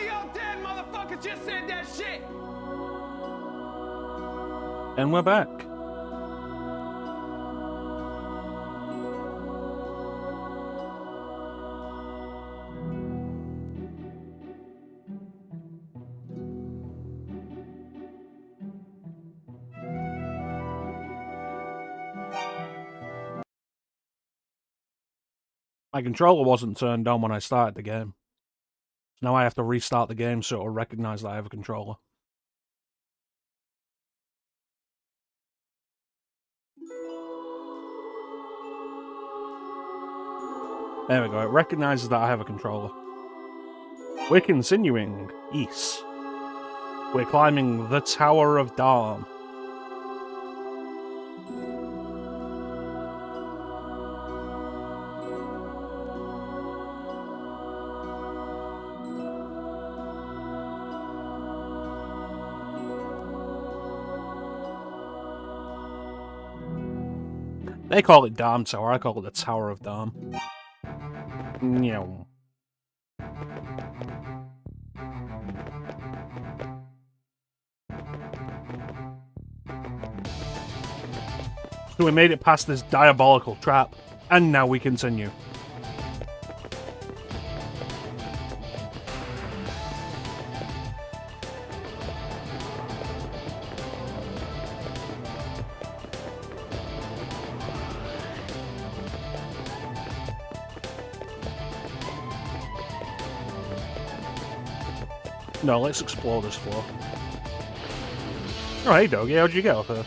y'all dead motherfuckers just said that shit! And we're back. My controller wasn't turned on when I started the game. Now I have to restart the game so it'll recognize that I have a controller. There we go, it recognizes that I have a controller. We're continuing east. We're climbing the Tower of Darm. They call it Darm Tower, I call it the Tower of Darm. Meow. So we made it past this diabolical trap, and now we continue. No, let's explore this floor. Oh, hey, Doggy, how'd you get up here?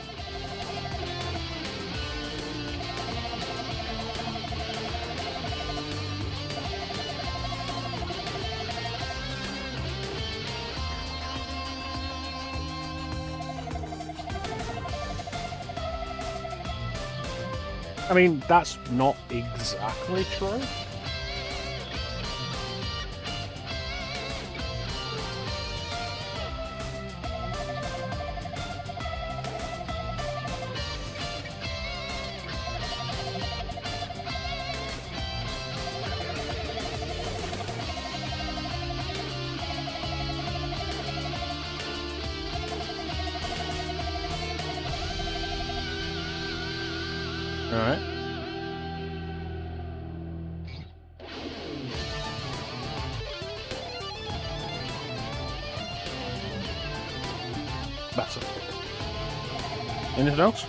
I mean, that's not exactly true. Alright. Better. Anything else?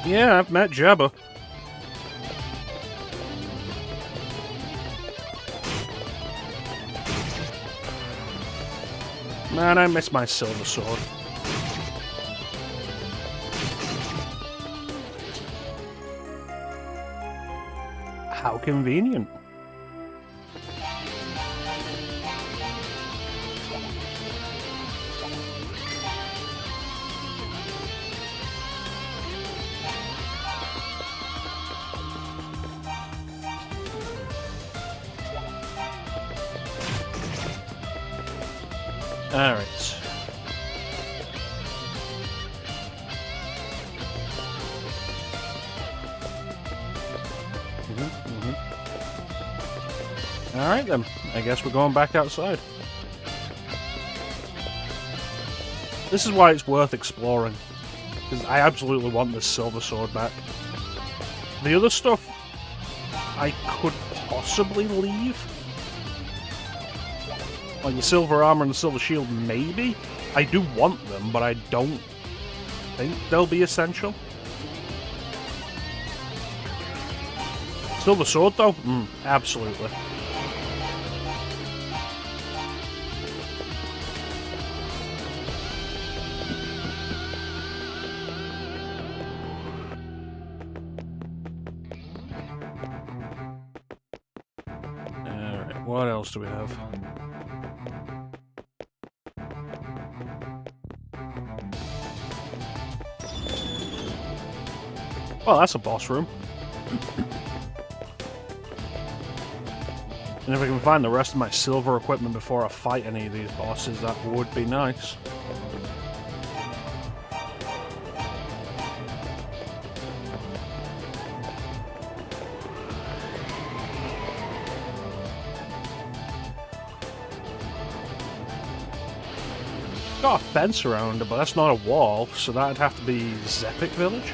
Yeah, I've met Jabba. Man, I miss my silver sword. How convenient. All right. All right then. I guess we're going back outside. This is why it's worth exploring, because I absolutely want this silver sword back. The other stuff I could possibly leave. Like the silver armor and the silver shield, maybe? I do want them, but I don't think they'll be essential. Silver sword, though? Absolutely. Alright, what else do we have? Well, that's a boss room. And if I can find the rest of my silver equipment before I fight any of these bosses, that would be nice. got a fence around it, but that's not a wall, so that'd have to be Zepic Village.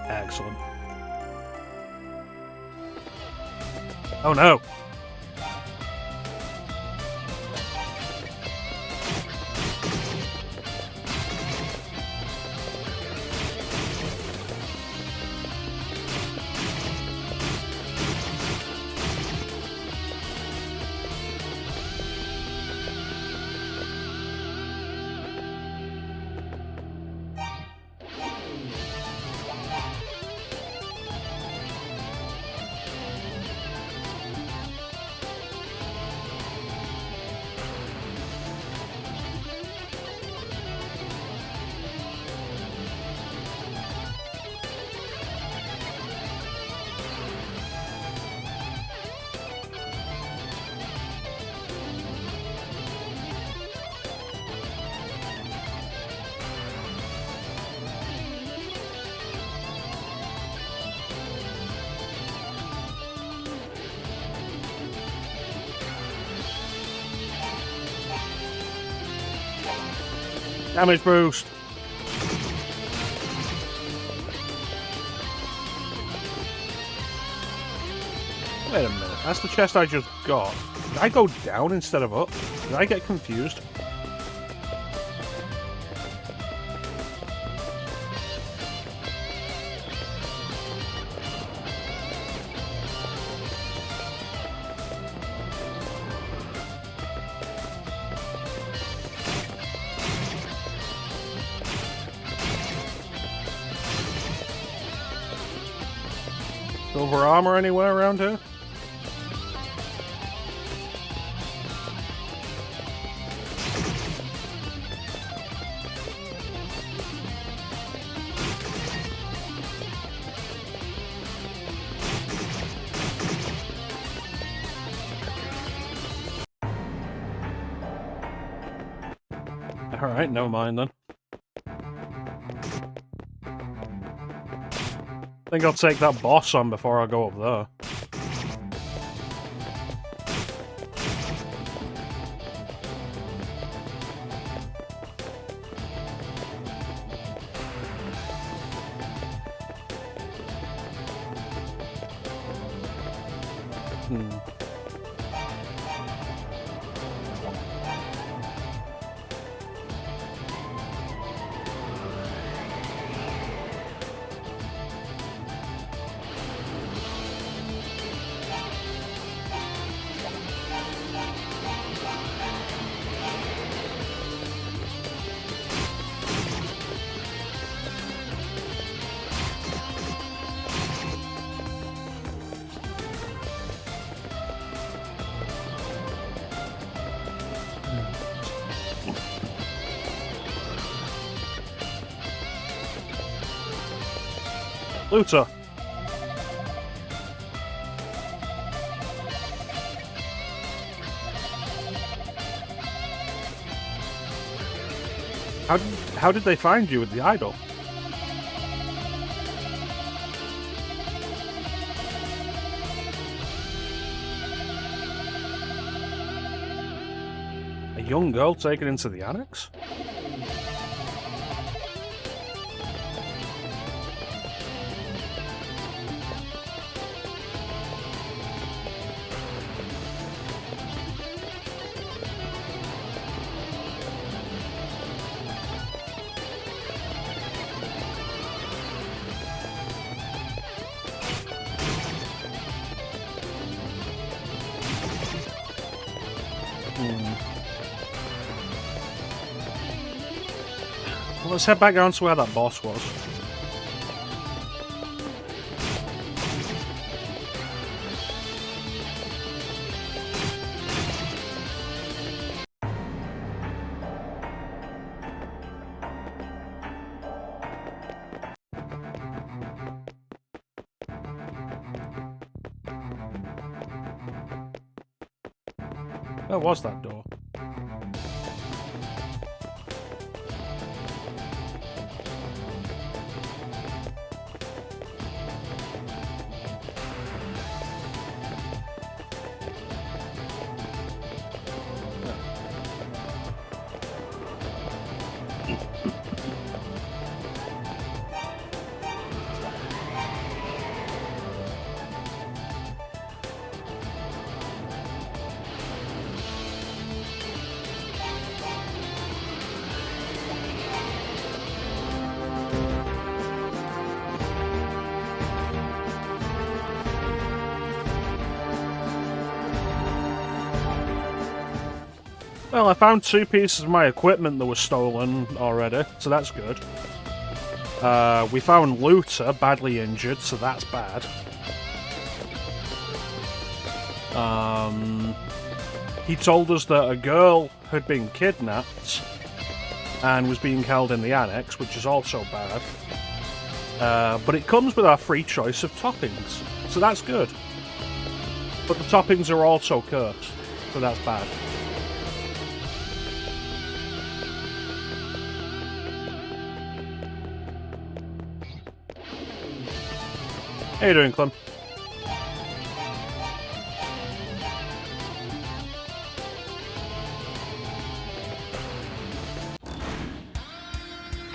Excellent. Oh no! Damage boost! Wait a minute, that's the chest I just got. Did I go down instead of up? Did I get confused? Silver armor anywhere around here? Alright, never mind then. I think I'll take that boss on before I go up there. Looter! How did they find you with the idol? A young girl taken into the annex? Well, let's head back down to where that boss was. Where was that door? Well, I found 2 pieces of my equipment that were stolen already, so that's good. We found Looter, badly injured, so that's bad. He told us that a girl had been kidnapped and was being held in the annex, which is also bad. But it comes with our free choice of toppings, so that's good. But the toppings are also cursed, so that's bad. How you doing, Clem?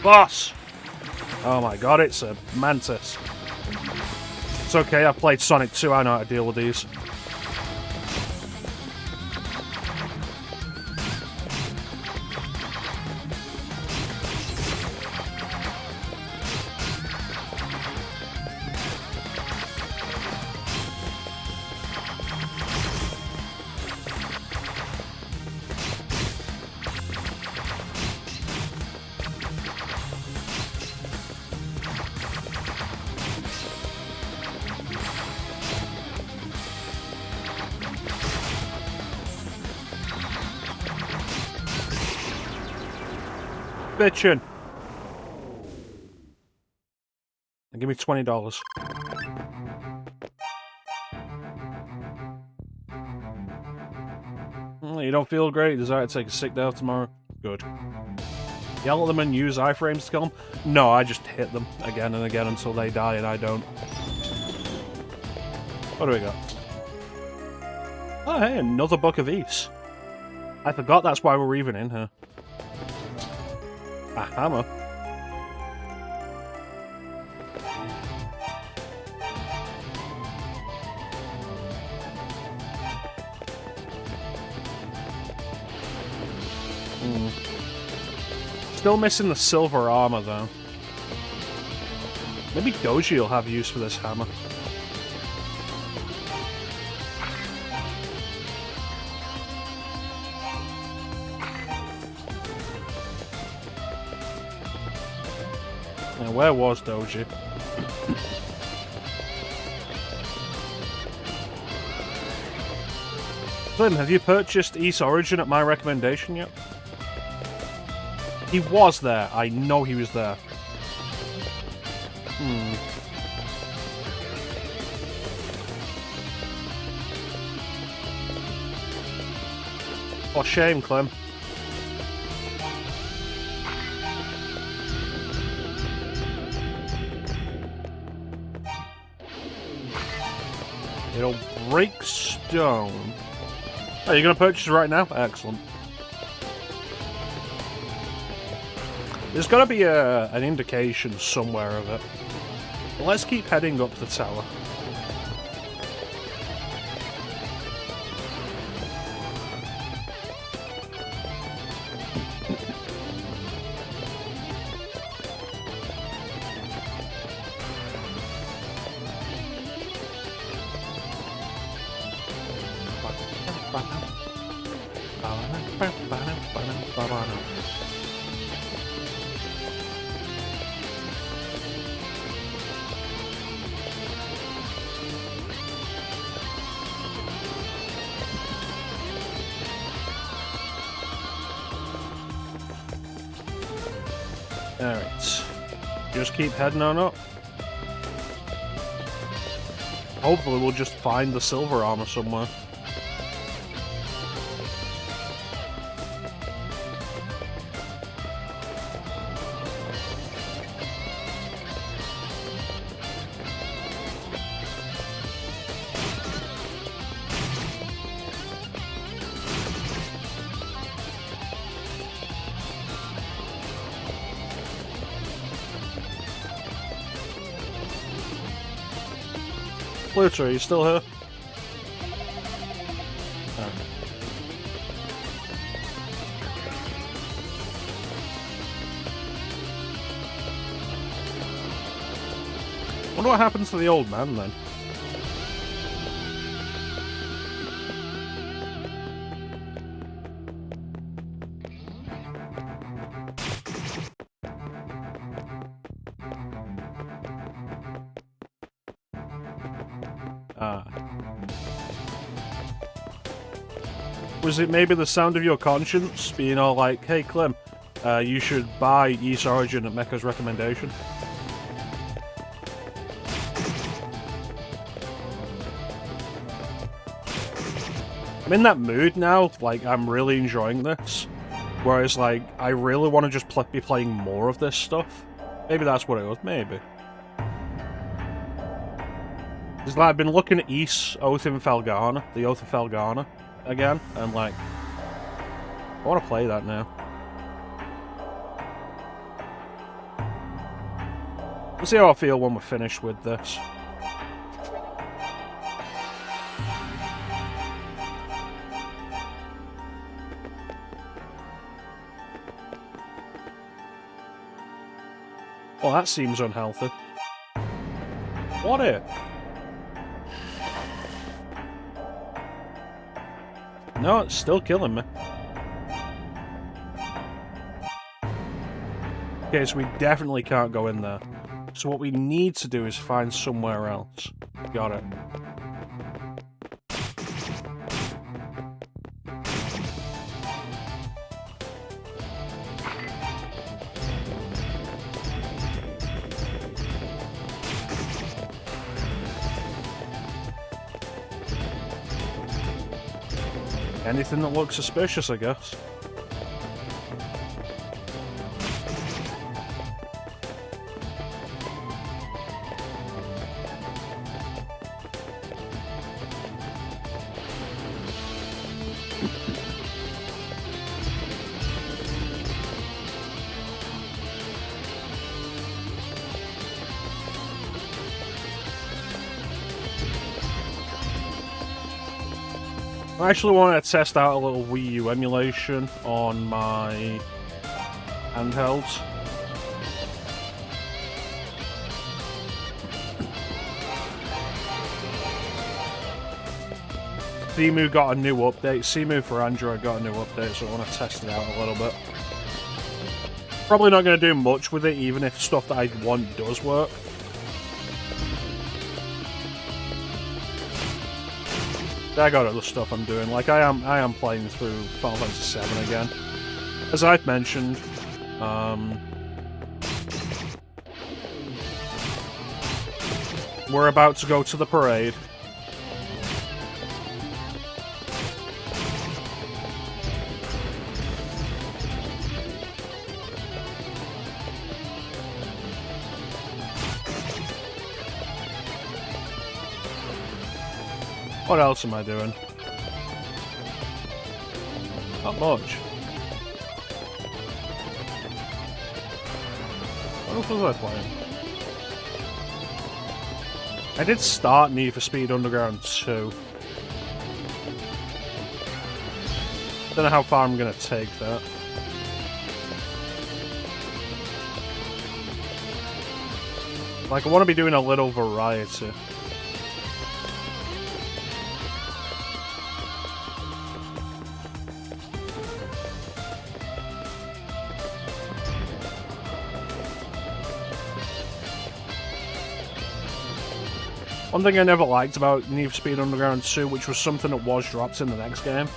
Boss! Oh my god, it's a mantis. It's okay, I've played Sonic 2, I know how to deal with these. Bitchin'. And give me $20. You don't feel great? Desire to take a sick day off tomorrow? Good. Yell at them and use iframes to kill them? No, I just hit them again and again until they die and I don't. What do we got? Oh hey, another Book of East. I forgot that's why we're even in here. A hammer. Still missing the silver armor though. Maybe Doji will have use for this hammer. Now, where was Doji? Flynn, have you purchased East Origin at my recommendation yet? He was there. I know he was there. Oh, shame, Clem. It'll break stone. Oh, you're going to purchase it right now? Excellent. There's got to be an indication somewhere of it. But let's keep heading up the tower. Alright. Just keep heading on up. Hopefully we'll just find the silver armor somewhere. Pluto, are you still here? Oh. Wonder what happens to the old man then. Was it maybe the sound of your conscience being all like, hey Clem, you should buy Ys Origin at Mecha's recommendation? I'm in that mood now, like I'm really enjoying this. Whereas like, I really want to just be playing more of this stuff. Maybe that's what it was, maybe. It's like I've been looking at Ys, Oath in Felghana, the Oath of Felghana again, and like, I want to play that now. We'll see how I feel when we're finished with this. Well, that seems unhealthy. What if? No, it's still killing me. Okay, so we definitely can't go in there. So what we need to do is find somewhere else. Got it. Anything that looks suspicious, I guess. I actually want to test out a little Wii U emulation on my handhelds. Cemu got a new update. Cemu for Android got a new update, so I want to test it out a little bit. Probably not going to do much with it, even if stuff that I want does work. I got other stuff I'm doing. Like I am playing through Final Fantasy VII again. As I've mentioned, we're about to go to the parade. What else am I doing? Not much. What else was I playing? I did start Need for Speed Underground 2. Don't know how far I'm gonna take that. Like, I want to be doing a little variety. One thing I never liked about Need for Speed Underground 2, which was something that was dropped in the next game,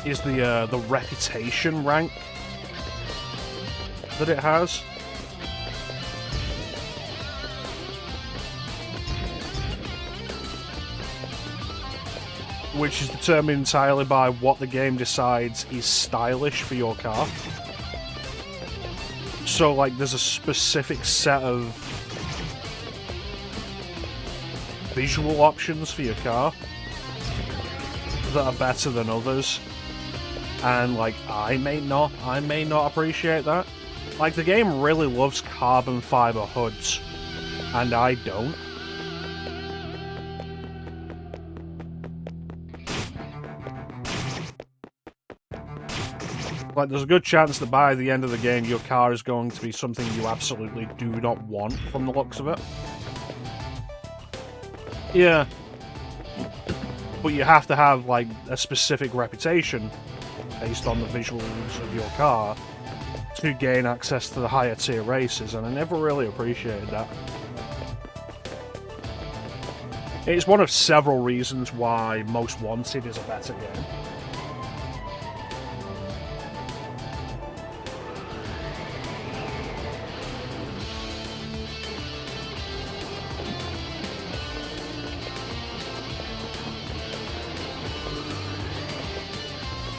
is the reputation rank that it has. Which is determined entirely by what the game decides is stylish for your car. So, like, there's a specific set of visual options for your car that are better than others, and like I may not appreciate that. Like, the game really loves carbon fiber hoods, and I don't. Like, there's a good chance that by the end of the game, your car is going to be something you absolutely do not want from the looks of it. Yeah. But you have to have, like, a specific reputation based on the visuals of your car to gain access to the higher tier races, and I never really appreciated that. It's one of several reasons why Most Wanted is a better game.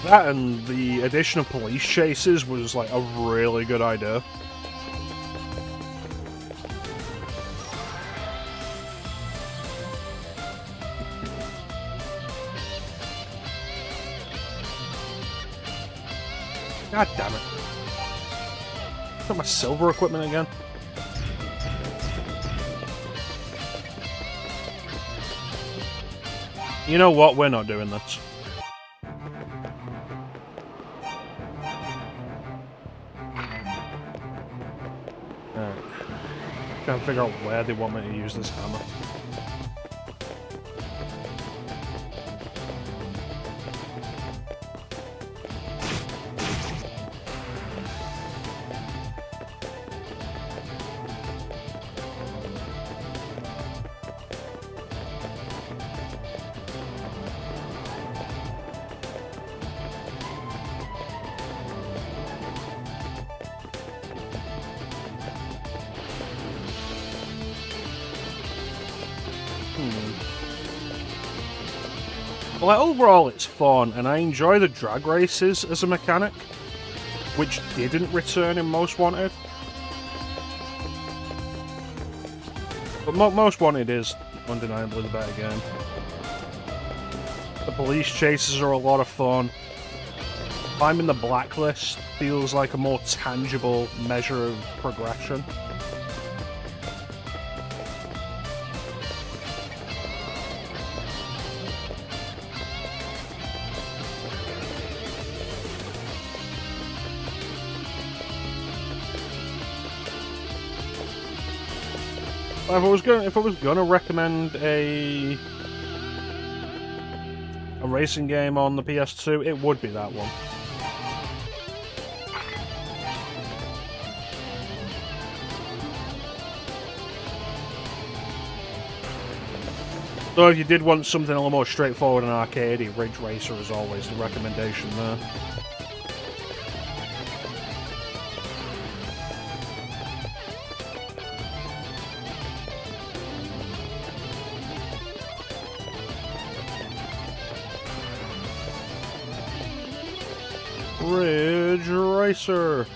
That and the addition of police chases was like a really good idea. God damn it. Got my silver equipment again. You know what? We're not doing this. Alright. Trying to figure out where they want me to use this hammer. Well, overall it's fun, and I enjoy the drag races as a mechanic, which didn't return in Most Wanted. But Most Wanted is undeniably the better game. The police chases are a lot of fun. Climbing the blacklist feels like a more tangible measure of progression. If I was gonna recommend a racing game on the PS2, it would be that one. So if you did want something a little more straightforward and arcadey, Ridge Racer is always the recommendation there. Ridge Racer.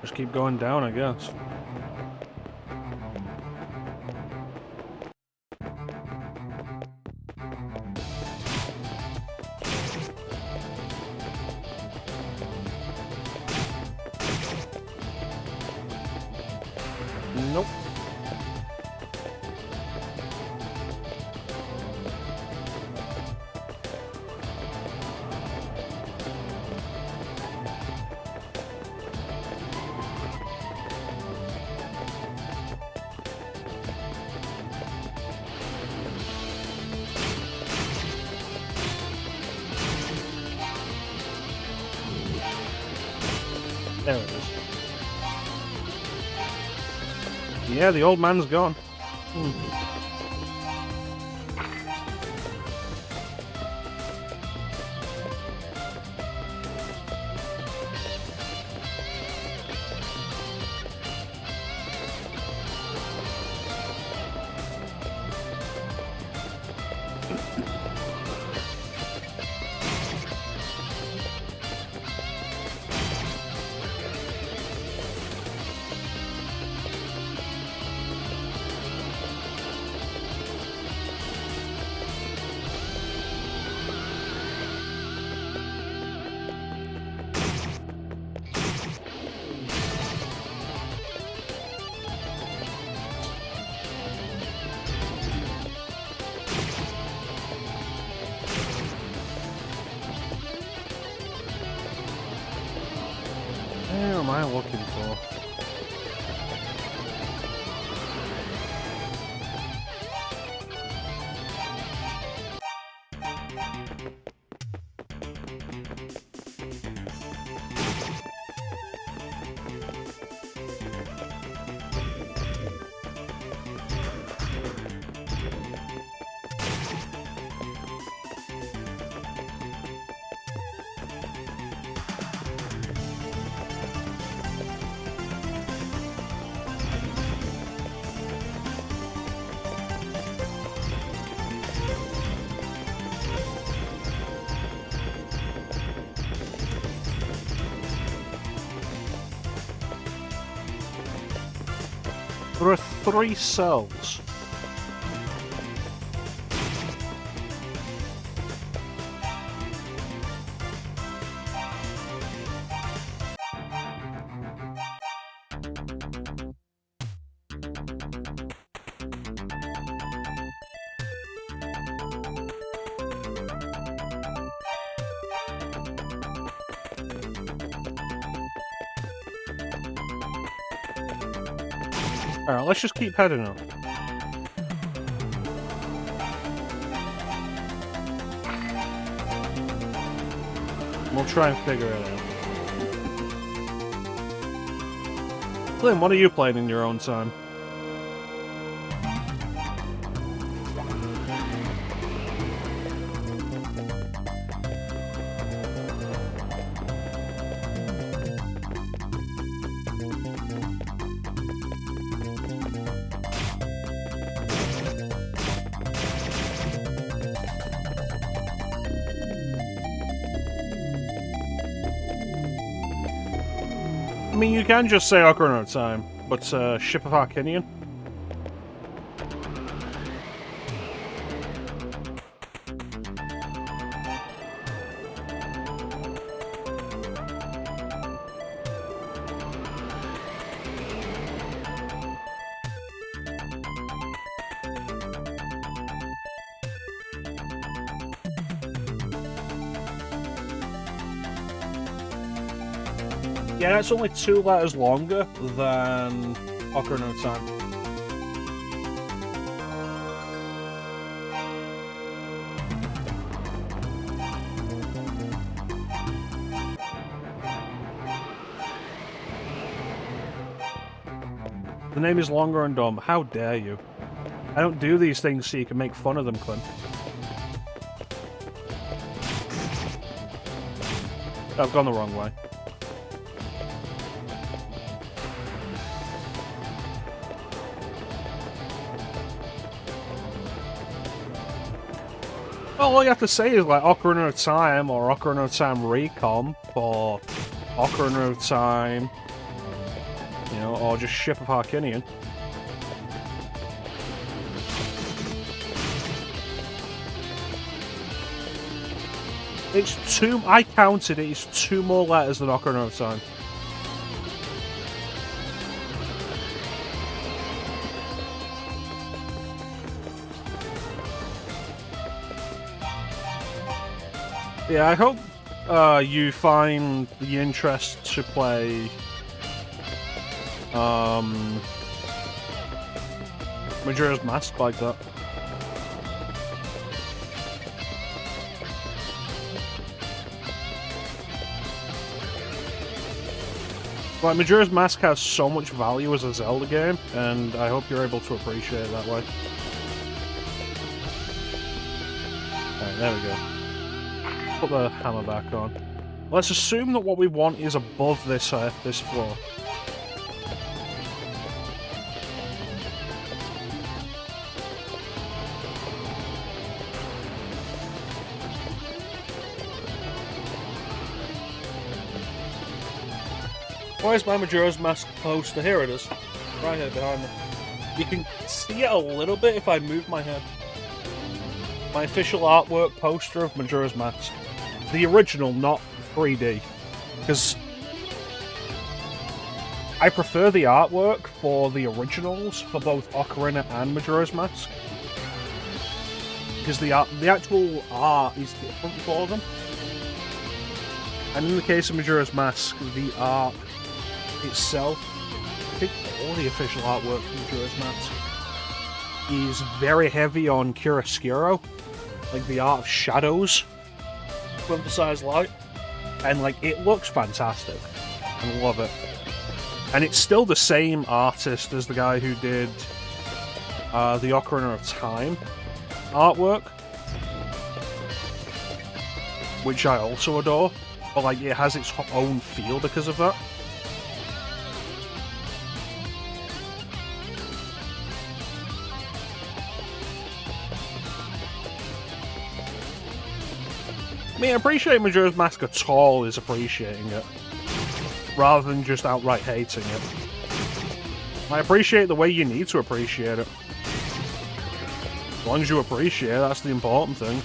Just keep going down, I guess. Nope. There it is. Yeah, the old man's gone. What am I looking for? There are 3 cells. Alright, let's just keep heading up. We'll try and figure it out. Glenn, what are you playing in your own time? I mean, you can just say Ocarina of Time, but Ship of Arcinian. Yeah, that's only 2 letters longer than Ocarina of Time. The name is longer and dumb. How dare you? I don't do these things so you can make fun of them, Clint. I've gone the wrong way. Well, all you have to say is like Ocarina of Time or Ocarina of Time Recomp or Ocarina of Time, you know, or just Ship of Arcinian. It's 2, I counted it, it's 2 more letters than Ocarina of Time. Yeah, I hope you find the interest to play Majora's Mask like that. Like, Majora's Mask has so much value as a Zelda game, and I hope you're able to appreciate it that way. Alright, there we go. Put the hammer back on. Let's assume that what we want is above this floor. Why is my Majora's Mask poster? Here it is. Right here behind me. You can see it a little bit if I move my head. My official artwork poster of Majora's Mask. The original, not 3D. Because I prefer the artwork for the originals for both Ocarina and Majora's Mask. Because the actual art is different for them. And in the case of Majora's Mask, the art itself, I think all the official artwork for Majora's Mask is very heavy on chiaroscuro, like the art of shadows, to emphasize light, and like it looks fantastic. I love it. And it's still the same artist as the guy who did the Ocarina of Time artwork, which I also adore, but like it has its own feel because of that. I mean, appreciating Majora's Mask at all is appreciating it, rather than just outright hating it. I appreciate the way you need to appreciate it. As long as you appreciate it, that's the important thing.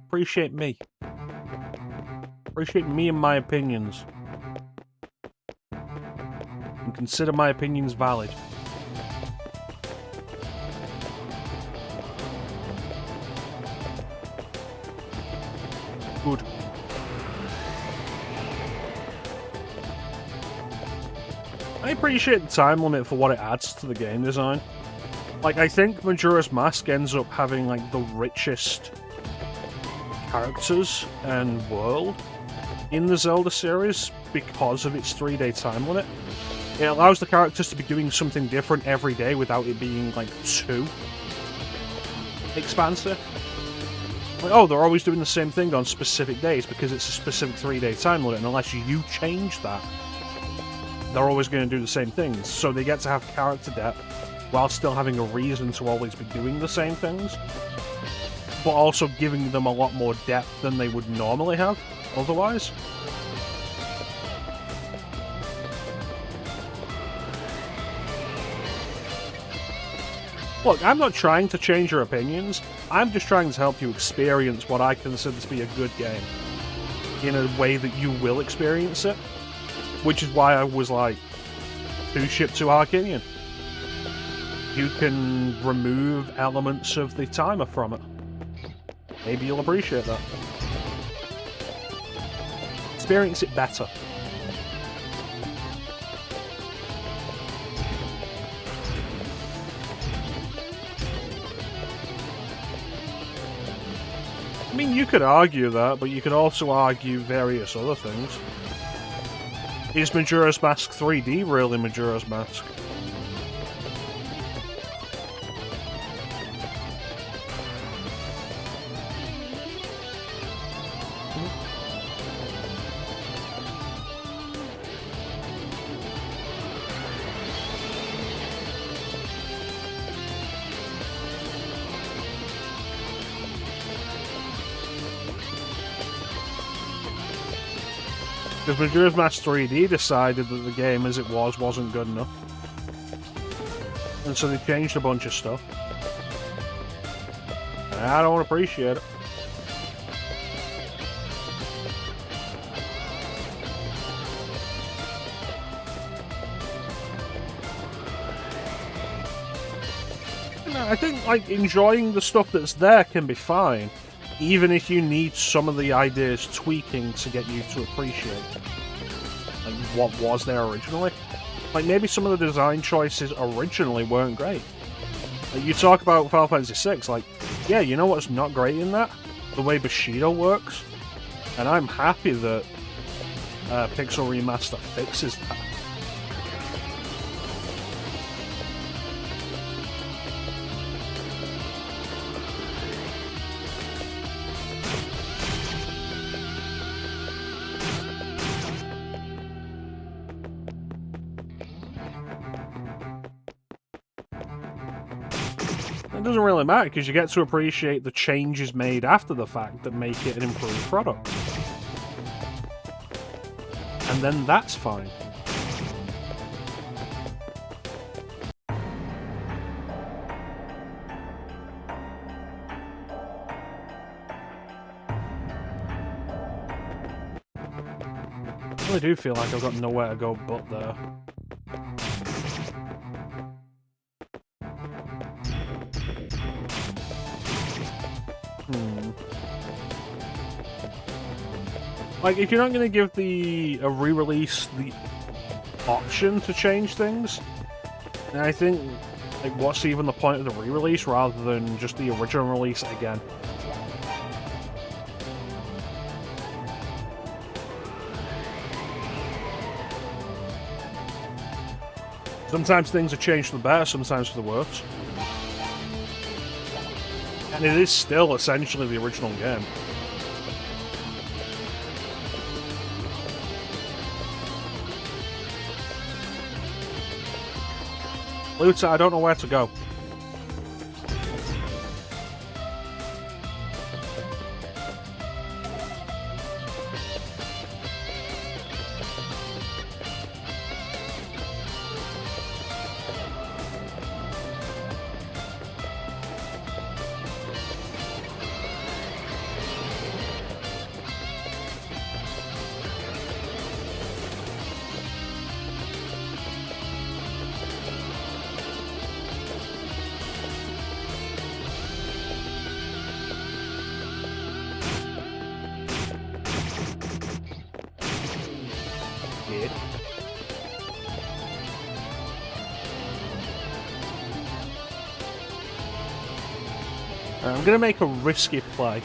Appreciate me. Appreciate me and my opinions. And consider my opinions valid. Good. I appreciate the time limit for what it adds to the game design. Like, I think Majora's Mask ends up having, like, the richest characters and world in the Zelda series because of its 3-day time limit. It allows the characters to be doing something different every day without it being, like, too expansive. Like, oh, they're always doing the same thing on specific days because it's a specific 3-day time limit, and unless you change that, they're always going to do the same things. So they get to have character depth while still having a reason to always be doing the same things, but also giving them a lot more depth than they would normally have otherwise. Look, I'm not trying to change your opinions, I'm just trying to help you experience what I consider to be a good game in a way that you will experience it, which is why I was like, 2 ship to Arcinian. You can remove elements of the timer from it. Maybe you'll appreciate that. Experience it better. I mean, you could argue that, but you could also argue various other things. Is Majora's Mask 3D really Majora's Mask? Because Majora's Mask 3D decided that the game as it was wasn't good enough. And so they changed a bunch of stuff. And I don't appreciate it. You know, I think like enjoying the stuff that's there can be fine, even if you need some of the ideas tweaking to get you to appreciate like what was there originally. Like, maybe some of the design choices originally weren't great. Like, you talk about Final Fantasy VI, like, yeah, you know what's not great in that? The way Bushido works. And I'm happy that Pixel Remaster fixes that. It doesn't really matter because you get to appreciate the changes made after the fact that make it an improved product. And then that's fine. I really do feel like I've got nowhere to go but there. Like, if you're not going to give a re-release the option to change things, then I think, like, what's even the point of the re-release rather than just the original release again? Sometimes things are changed for the better, sometimes for the worse. And it is still essentially the original game. Luta, I don't know where to go. I'm going to make a risky play.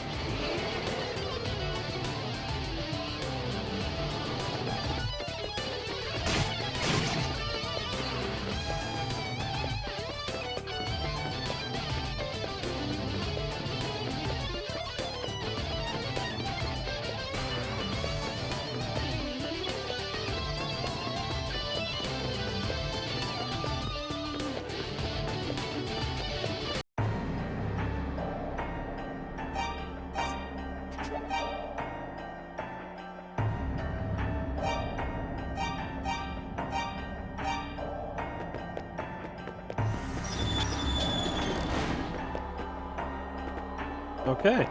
Okay.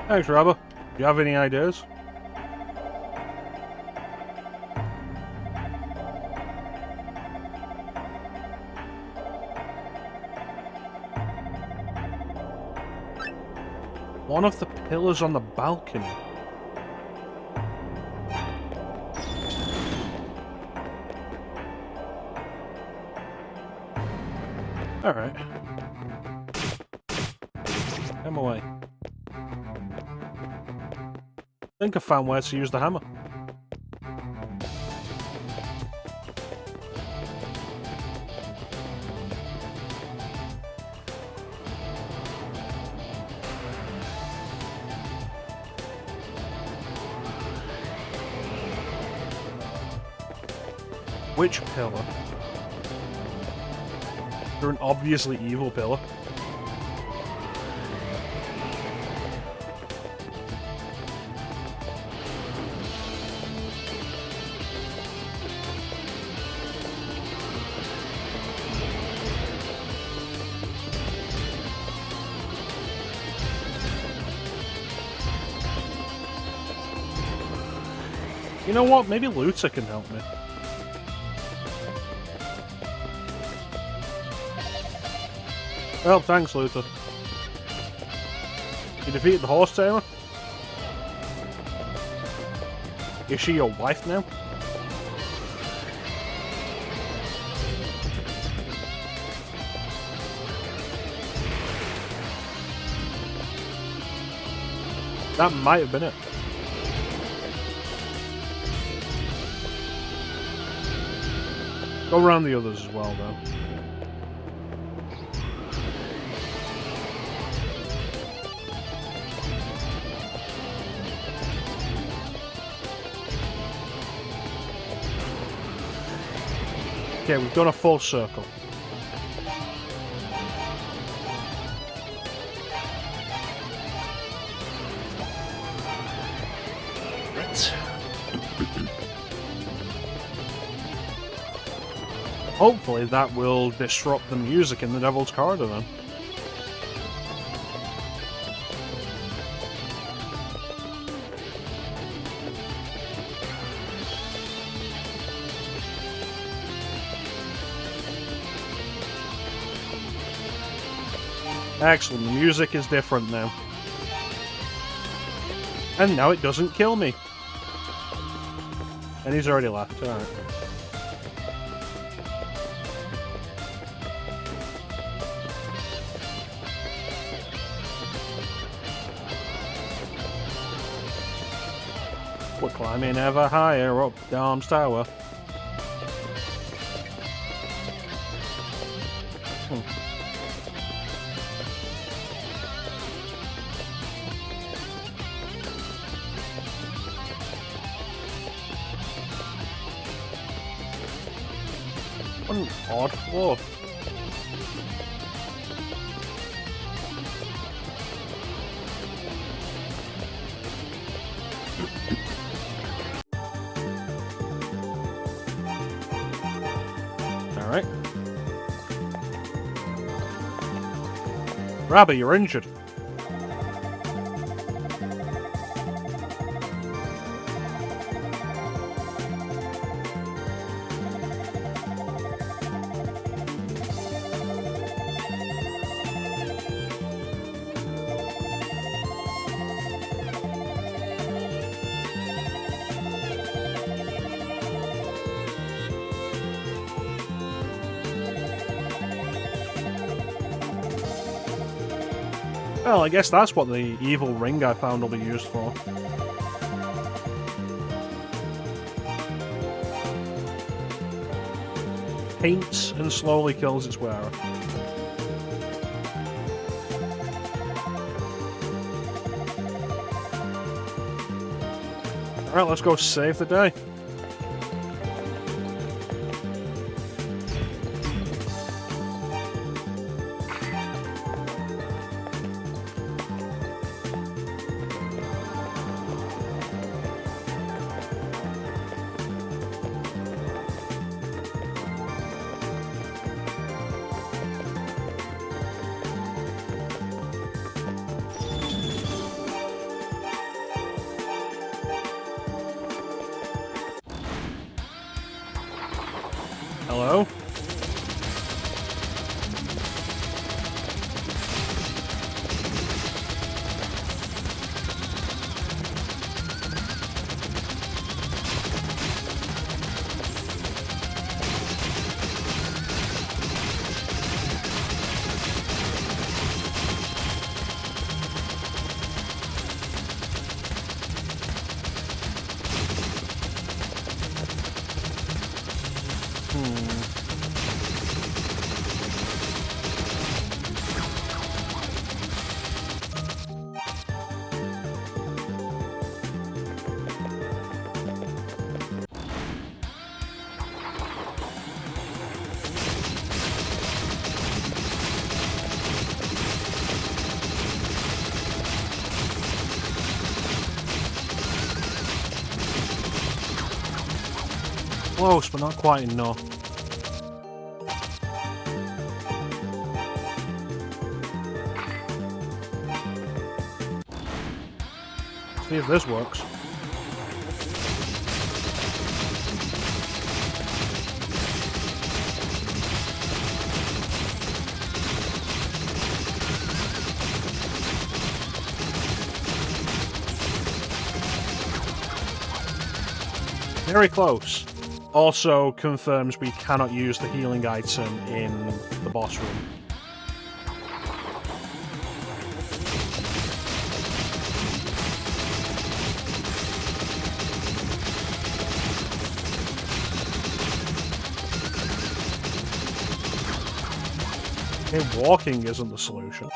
Thanks, Robber. Do you have any ideas? One of the pillars on the balcony. Alright. Come away. I think I found where to use the hammer. Which pillar? They're an obviously evil pillar. You know what? Maybe Luther can help me. Well, thanks, Luther. You defeated the horse tamer? Is she your wife now? That might have been it. Go around the others as well, though. Okay, we've done a full circle. Right. Hopefully that will disrupt the music in the Devil's Corridor then. Excellent, the music is different now. And now it doesn't kill me. And he's already left, alright. We're climbing ever higher up Darm Tower. What an odd floor. Alright. Rabbit, you're injured. Well, I guess that's what the evil ring I found will be used for. Paints and slowly kills its wearer. Alright, let's go save the day. Hello? Close, but not quite enough. See if this works. Very close. Also confirms we cannot use the healing item in the boss room. Okay, walking isn't the solution.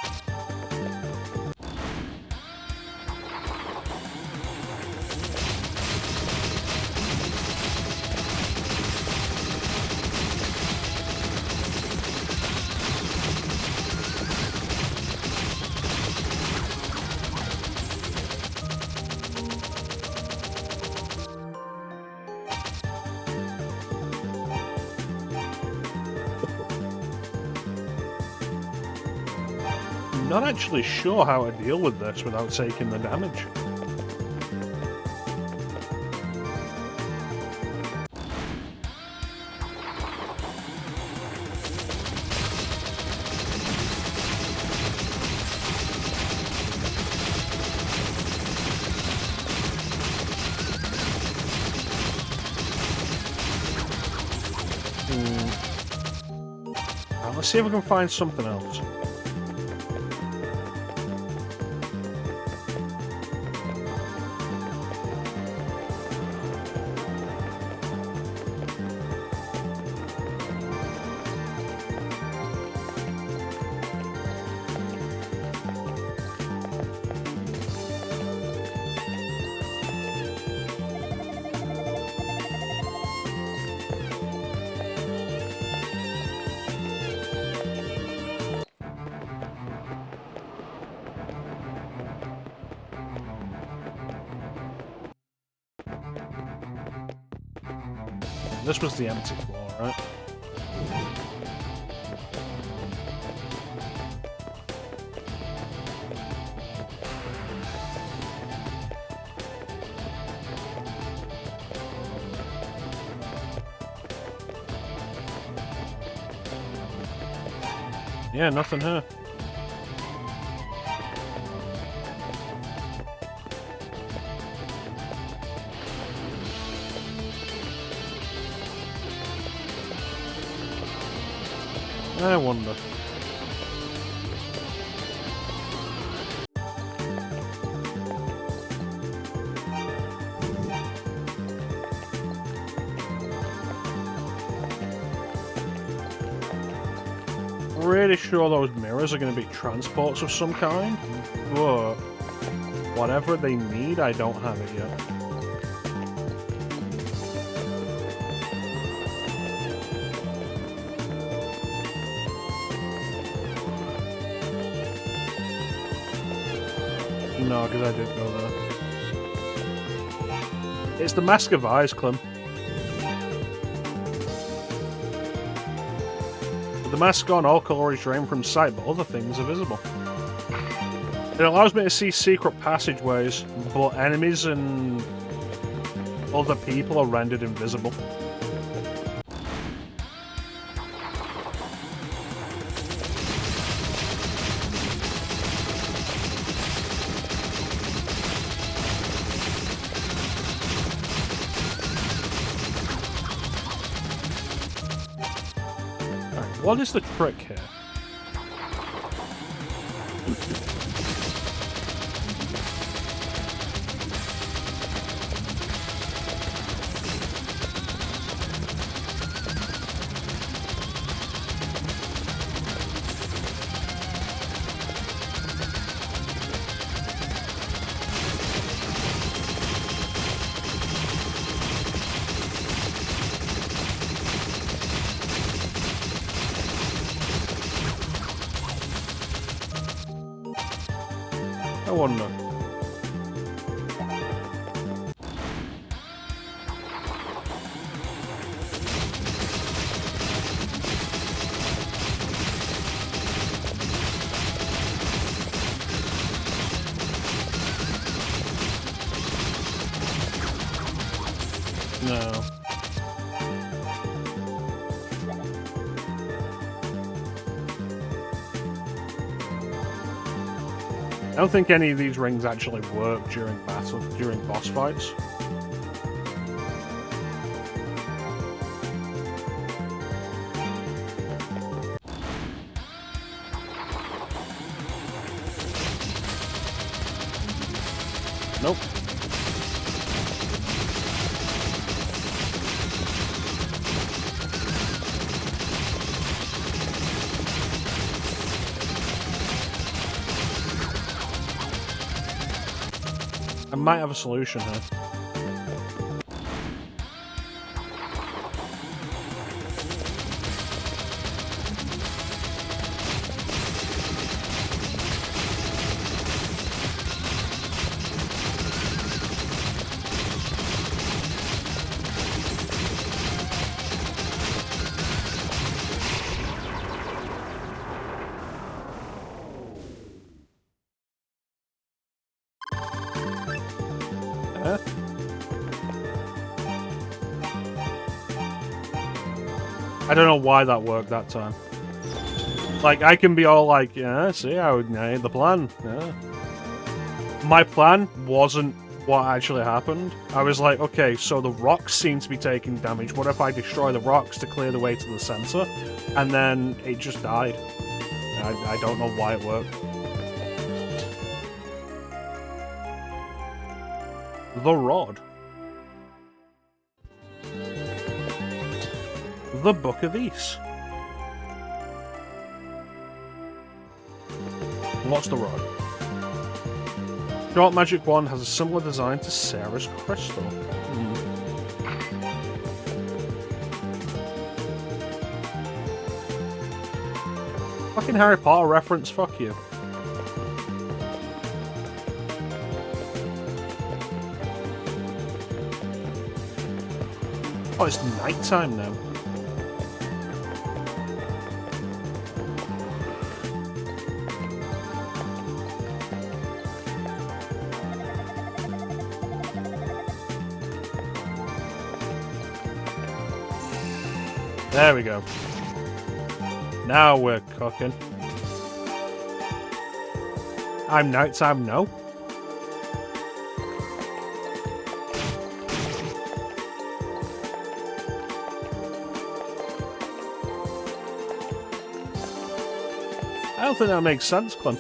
Not actually sure how to deal with this without taking the damage. Right, let's see if we can find something else. This was the empty floor, right? Yeah, nothing here. I wonder. Pretty sure those mirrors are going to be transports of some kind, but whatever they need, I don't have it yet. No, because I did go there. It's the Mask of Eyes, Clem. With the mask on, all colour is drained from sight, but other things are visible. It allows me to see secret passageways, but enemies and other people are rendered invisible. What is the trick here? I wonder. No. I don't think any of these rings actually work during battle, during boss fights. Nope. I might have a solution here. I don't know why that worked that time. Like, I can be all like, yeah, see, I had the plan. Yeah. My plan wasn't what actually happened. I was like, okay, so the rocks seem to be taking damage. What if I destroy the rocks to clear the way to the center? And then it just died. I don't know why it worked. The rod. The Book of Ys. What's the rod? Short Magic Wand has a similar design to Sarah's crystal. Fucking Harry Potter reference, fuck you. Oh, it's nighttime now. There we go. Now we're cooking. I'm nighttime, no? I don't think that makes sense, Clem.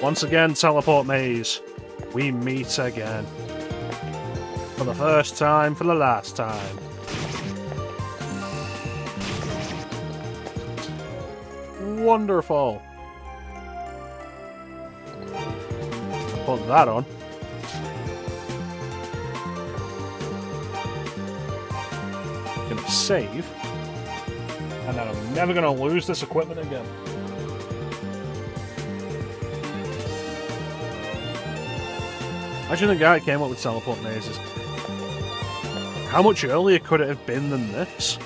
Once again, teleport maze. We meet again. For the first time, for the last time. Wonderful. Put that on. Gonna save. And then I'm never gonna lose this equipment again. Imagine the guy who came up with teleport mazes. How much earlier could it have been than this?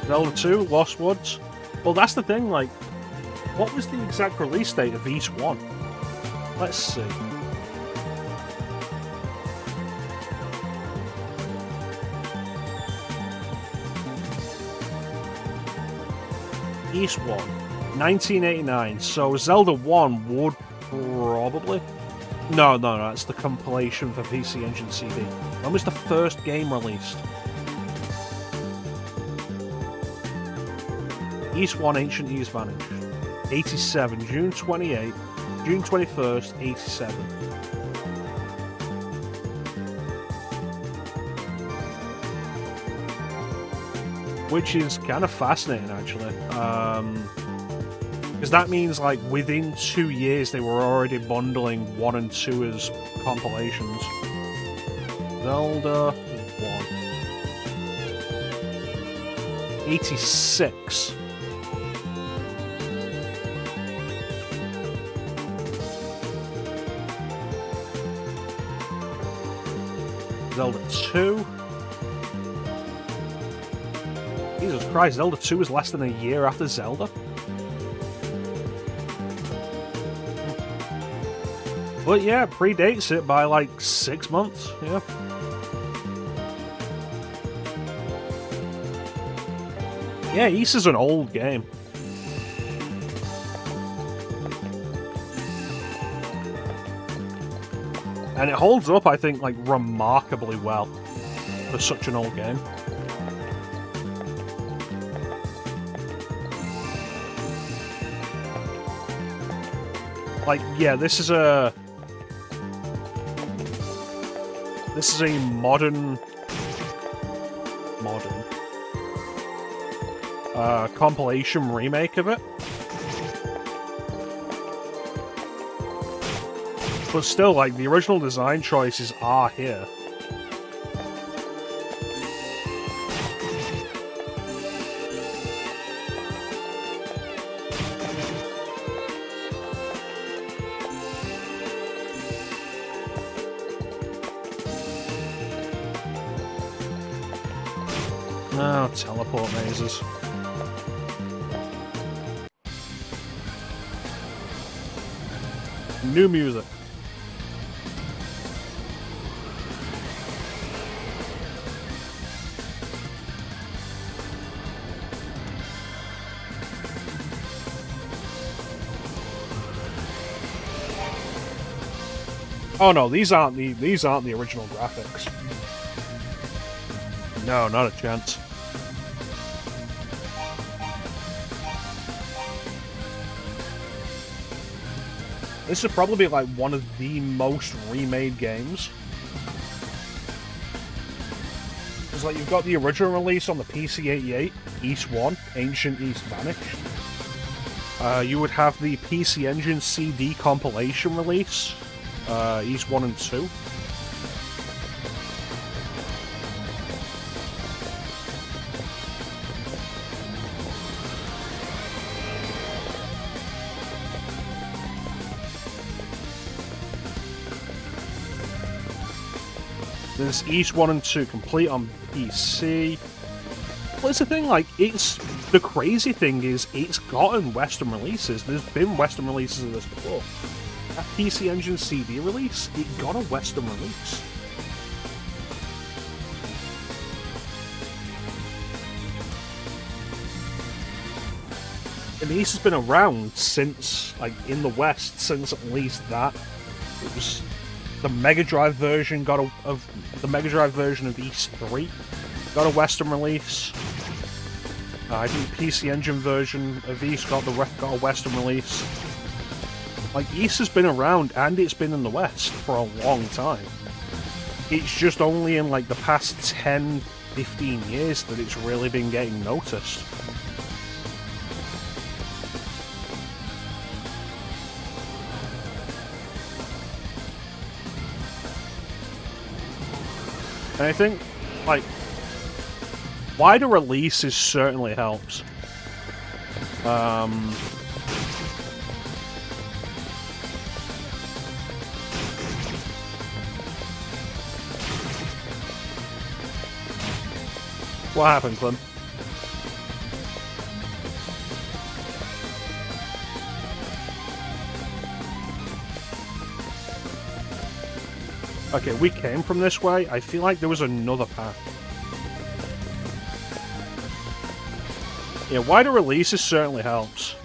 Zelda 2, Lost Woods. Well, that's the thing, like, what was the exact release date of Ys 1? Let's see. Ys 1, 1989. So Zelda 1 would probably... No, it's the compilation for PC Engine CD. When was the first game released? Ys 1, Ancient Ys Vanish. 87, June 28, June 21st, 87. Which is kind of fascinating, actually. Because that means, like, within 2 years they were already bundling 1 and 2 as compilations. Zelda 1. 86. Zelda 2. Jesus Christ, Zelda 2 was less than a year after Zelda. But yeah, predates it by like 6 months, yeah. Yeah, East is an old game. And it holds up, I think, like, remarkably well for such an old game. Like, yeah, this is a modern compilation remake of it. But still, like, the original design choices are here. Oh, teleport mazes. New music. Oh no, these aren't the original graphics. No, not a chance. This would probably be like one of the most remade games. Because like you've got the original release on the PC-88, East 1, Ancient East Vanished. You would have the PC Engine CD compilation release, East 1 and 2. There's East 1 and 2 complete on PC. Well, it's the thing, like, the crazy thing is, it's gotten Western releases. There's been Western releases of this before. That PC Engine CD release, it got a Western release. And East has been around since, like, in the West, since at least that. It was the Mega Drive version the Mega Drive version of East 3 got a Western release. I think the PC Engine version of East got a Western release. Like, East has been around, and it's been in the West for a long time. It's just only in, like, the past 10, 15 years that it's really been getting noticed. And I think, like, wider releases certainly helps. What happened, Clem? Okay, we came from this way. I feel like there was another path. Yeah, wider releases certainly helps.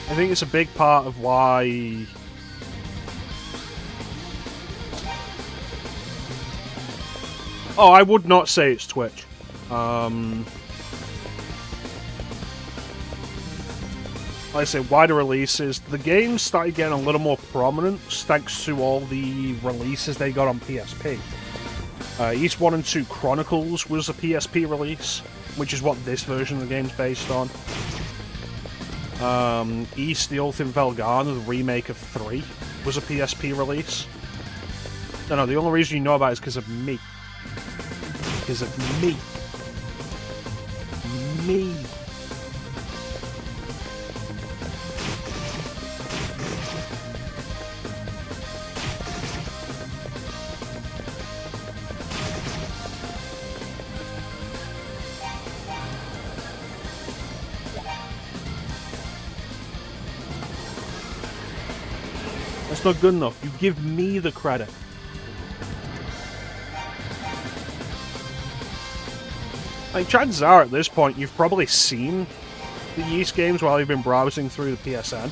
I think it's a big part of why... Oh, I would not say it's Twitch. Like I say, wider releases. The game started getting a little more prominence thanks to all the releases they got on PSP. East 1 and 2 Chronicles was a PSP release, which is what this version of the game's based on. East, the Ultim Velgana, the remake of 3, was a PSP release. No, the only reason you know about it is because of me. Because of me. Me. not good enough. You give me the credit. Like, chances are at this point you've probably seen the Ys games while you've been browsing through the PSN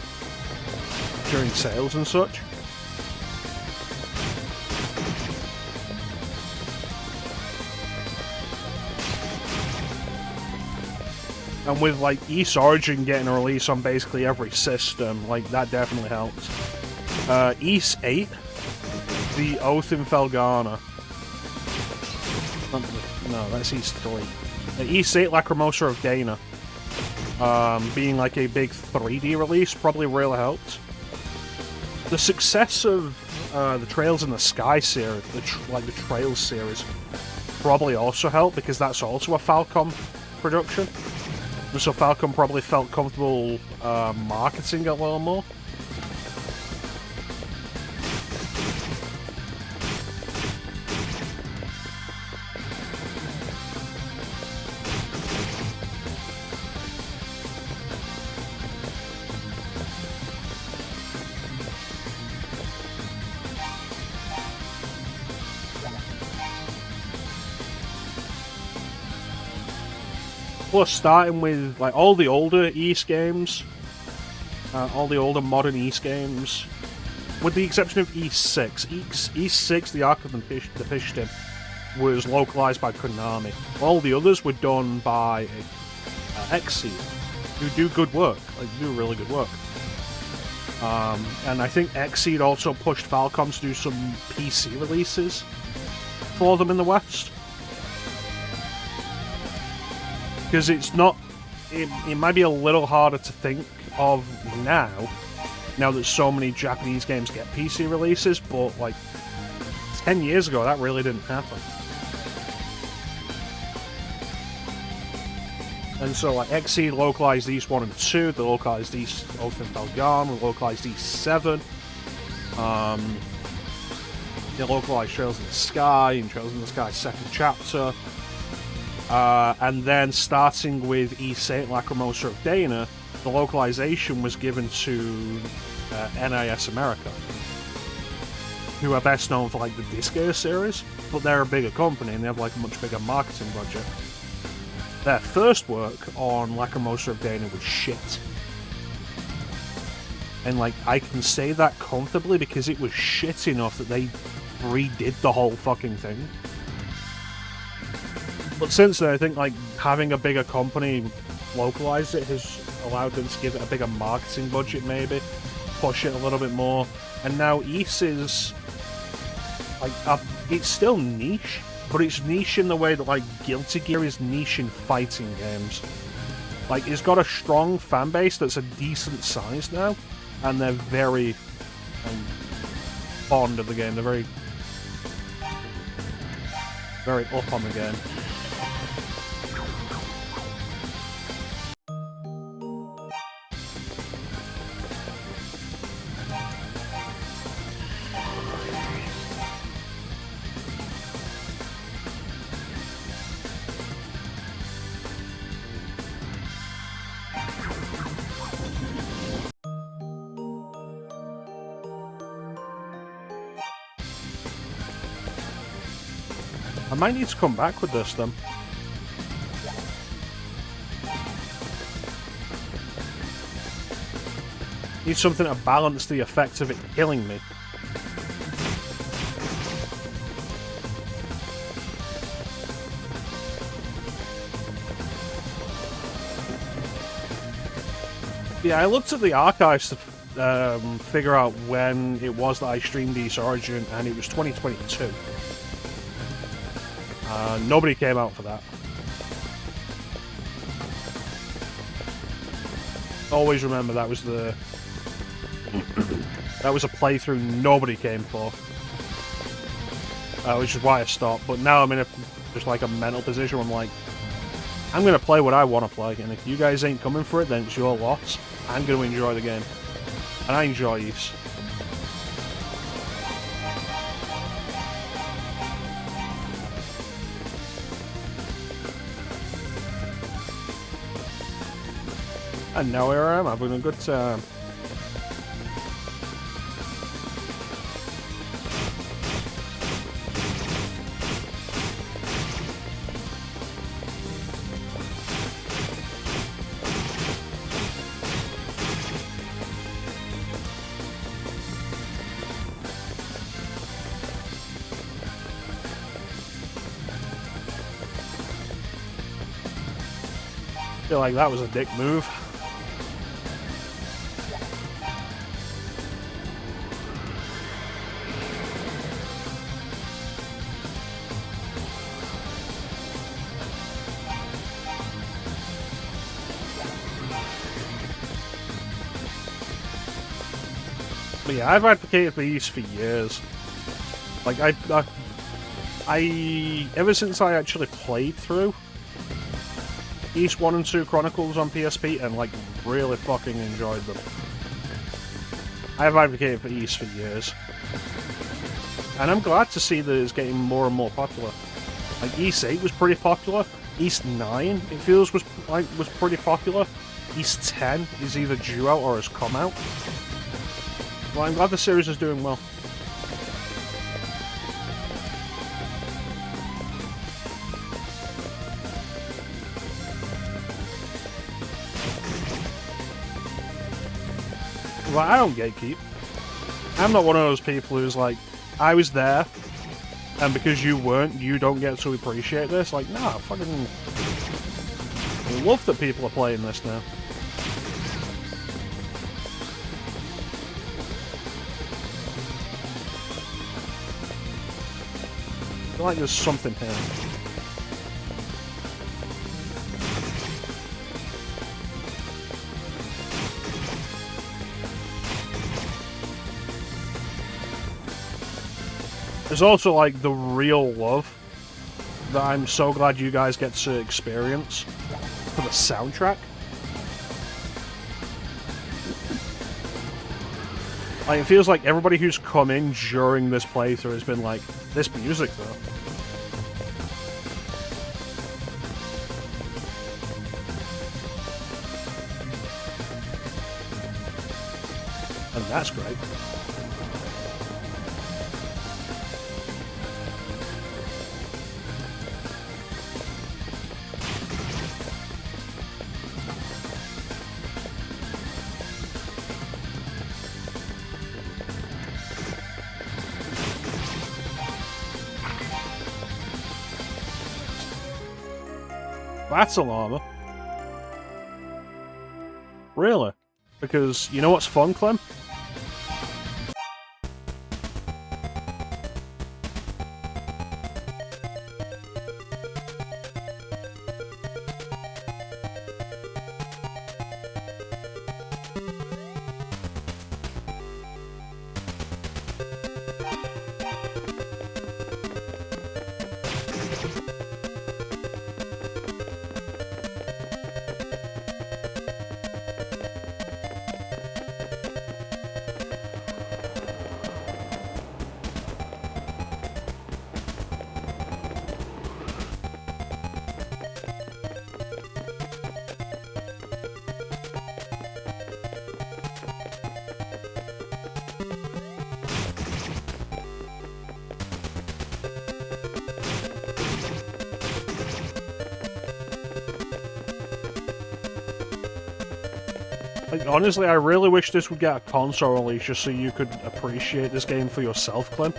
during sales and such. And with, like, Ys Origin getting a release on basically every system, like, that definitely helped. Ys 8, The Oath in Felghana. No, that's Ys 3. Ys 8, Lacrimosa of Dana. Being, like, a big 3D release probably really helped. The success of the Trails in the Sky series, the Trails series, probably also helped, because that's also a Falcom production. So Falcom probably felt comfortable marketing it a little more. Plus, starting with like all the older Ys games, all the older modern Ys games, with the exception of Ys 6. Ys 6, the Ark of the Pishtim, was localized by Konami. All the others were done by Xseed, who do good work, like do really good work. And I think Xseed also pushed Falcom to do some PC releases for them in the West. Because it's not... It might be a little harder to think of now that so many Japanese games get PC releases, but, like, 10 years ago, that really didn't happen. And so, like, Xseed localized Ys 1 and 2, they localized Ys Oath in Felghana, they localized Ys 7, they localized Trails in the Sky, and Trails in the Sky second chapter. And then, starting with Ys 8, Lacrimosa of Dana, the localization was given to NIS America, who are best known for, like, the Disgaea series, but they're a bigger company and they have, like, a much bigger marketing budget. Their first work on Lacrimosa of Dana was shit. And, like, I can say that comfortably because it was shit enough that they redid the whole fucking thing. But since then, I think, like, having a bigger company localize it has allowed them to give it a bigger marketing budget, maybe. Push it a little bit more. And now Ys is, like, it's still niche, but it's niche in the way that, like, Guilty Gear is niche in fighting games. Like, it's got a strong fan base that's a decent size now, and they're very fond of the game. They're very, very up on the game. I might need to come back with this then. Need something to balance the effect of it killing me. Yeah, I looked at the archives to figure out when it was that I streamed Ys Origin, and it was 2022. Nobody came out for that. Always remember that was the... that was a playthrough nobody came for. Which is why I stopped. But now I'm in just like a mental position where I'm like, I'm going to play what I want to play, and if you guys ain't coming for it, then it's your loss. I'm going to enjoy the game. And I enjoy Ys. And now here I am, having a good time. feel like that was a dick move. But yeah, I've advocated for East for years. Like, ever since I actually played through East 1 and 2 Chronicles on PSP and, like, really fucking enjoyed them. I've advocated for East for years. And I'm glad to see that it's getting more and more popular. Like, East 8 was pretty popular. East 9, it feels, was pretty popular. East 10 is either due out or has come out. Well, I'm glad the series is doing well. Well, I don't gatekeep. I'm not one of those people who's like, I was there, and because you weren't, you don't get to appreciate this. Like, nah, fucking... I love that people are playing this now. I feel like there's something here. There's also, like, the real love that I'm so glad you guys get to experience for the soundtrack. Like, it feels like everybody who's come in during this playthrough has been like, this music, though. And that's great. Battle armor? Really? Because you know what's fun, Clem? Like, honestly, I really wish this would get a console release just so you could appreciate this game for yourself, Clem.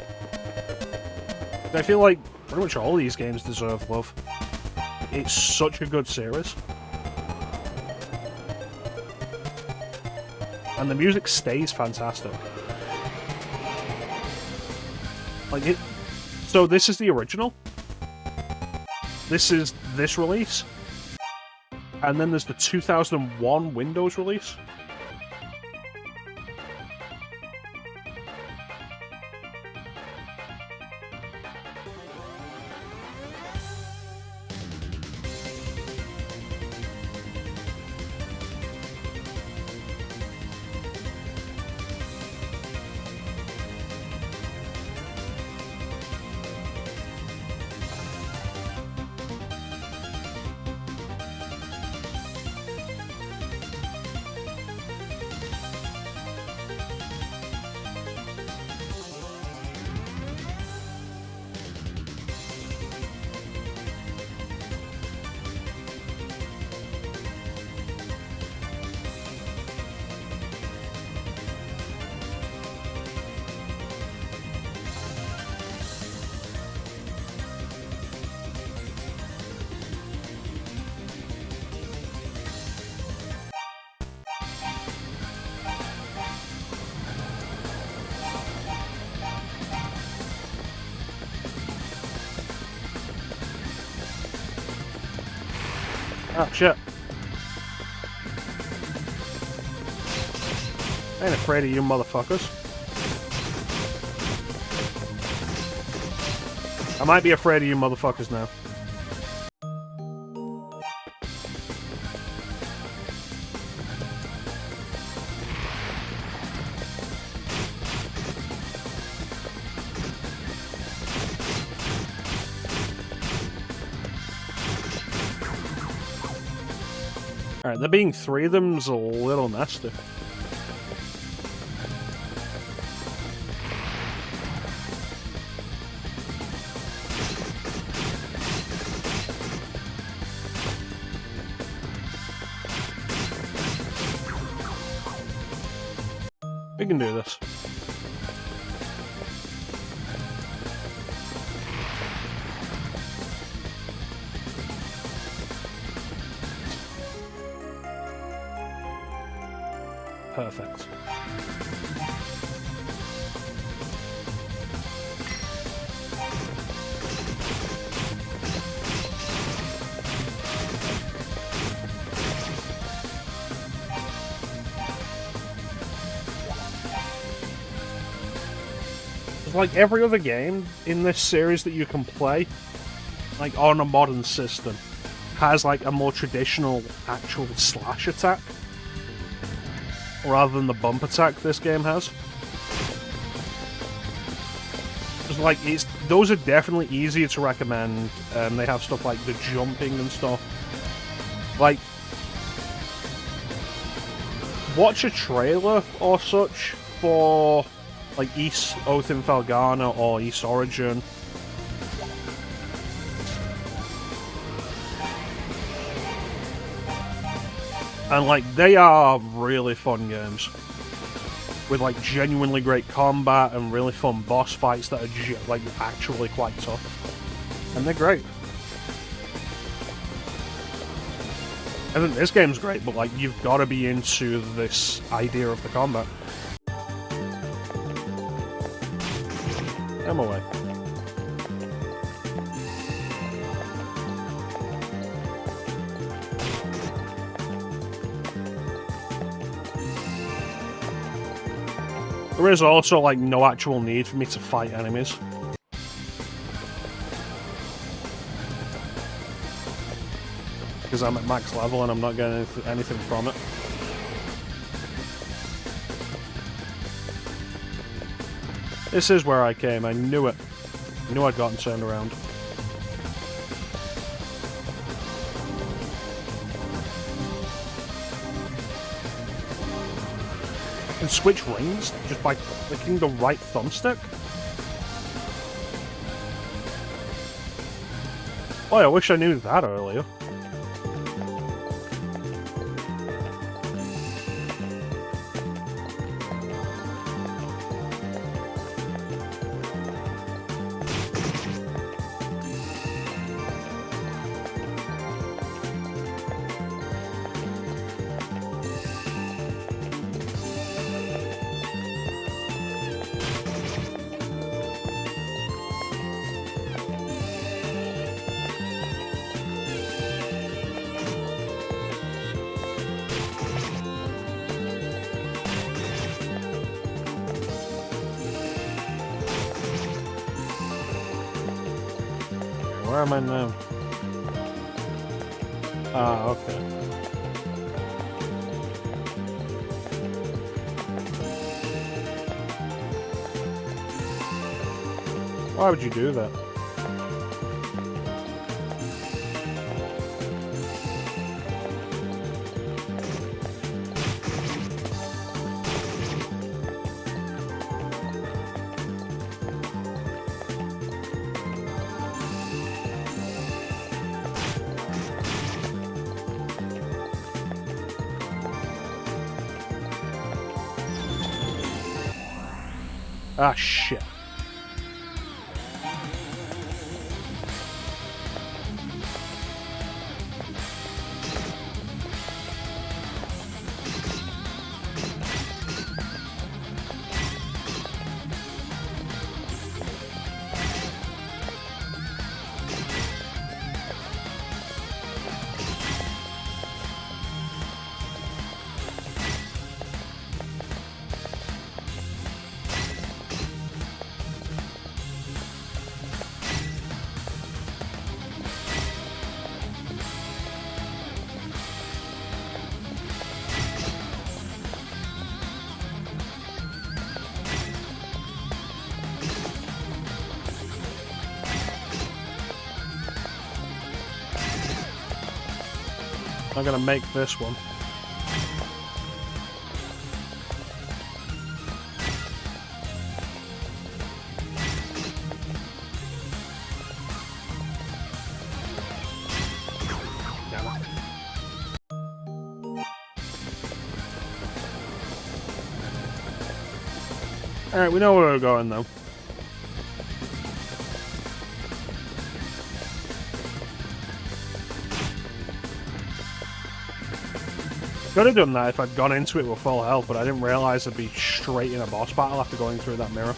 I feel like pretty much all these games deserve love. It's such a good series. And the music stays fantastic. Like, it... So this is the original. This is this release. And then there's the 2001 Windows release. Ah, shit. I ain't afraid of you motherfuckers. I might be afraid of you motherfuckers now. Alright, there being 3 of them's a little nasty. We can do this. Perfect. Like every other game in this series that you can play, like on a modern system, has like a more traditional actual slash attack rather than the bump attack this game has. Just like those are definitely easier to recommend. They have stuff like the jumping and stuff. Like, watch a trailer or such for like Ys Oath in Felghana or Ys Origin. And like, they are really fun games. With like genuinely great combat and really fun boss fights that are like actually quite tough. And they're great. I think this game's great, but like, you've got to be into this idea of the combat. I'm away. There is also like no actual need for me to fight enemies. Because I'm at max level and I'm not getting anything from it. This is where I came, I knew it. I knew I'd gotten turned around. And switch rings just by clicking the right thumbstick? Boy, I wish I knew that earlier. Where am I now? Ah, okay. Why would you do that? Ah, shit. I'm gonna make this one. Alright, we know where we're going though. Could have done that if I'd gone into it with full health, but I didn't realise I'd be straight in a boss battle after going through that mirror.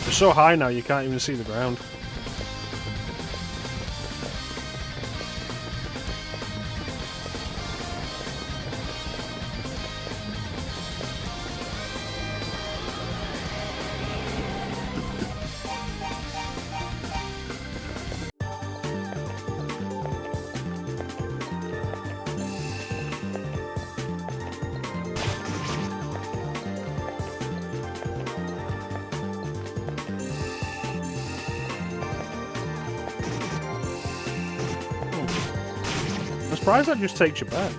It's so high now you can't even see the ground. I'm surprised that just takes you back.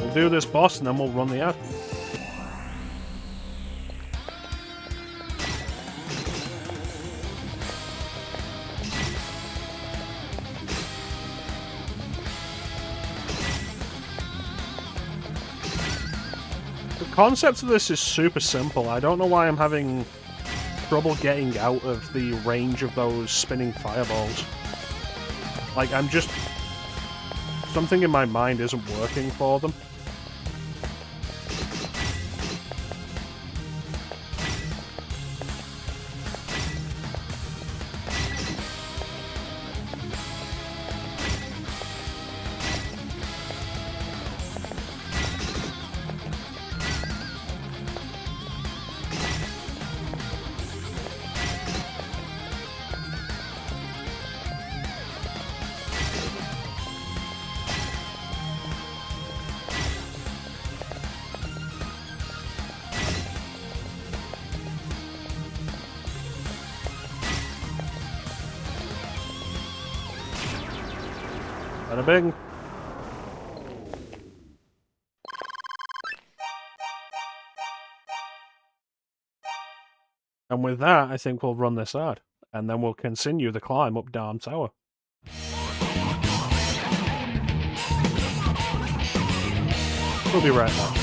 We'll do this boss and then we'll run the ad. The concept of this is super simple. I don't know why I'm having trouble getting out of the range of those spinning fireballs. Like, something in my mind isn't working for them. Bada bing. And with that, I think we'll run this ad, and then we'll continue the climb up Darm Tower. We'll be right back.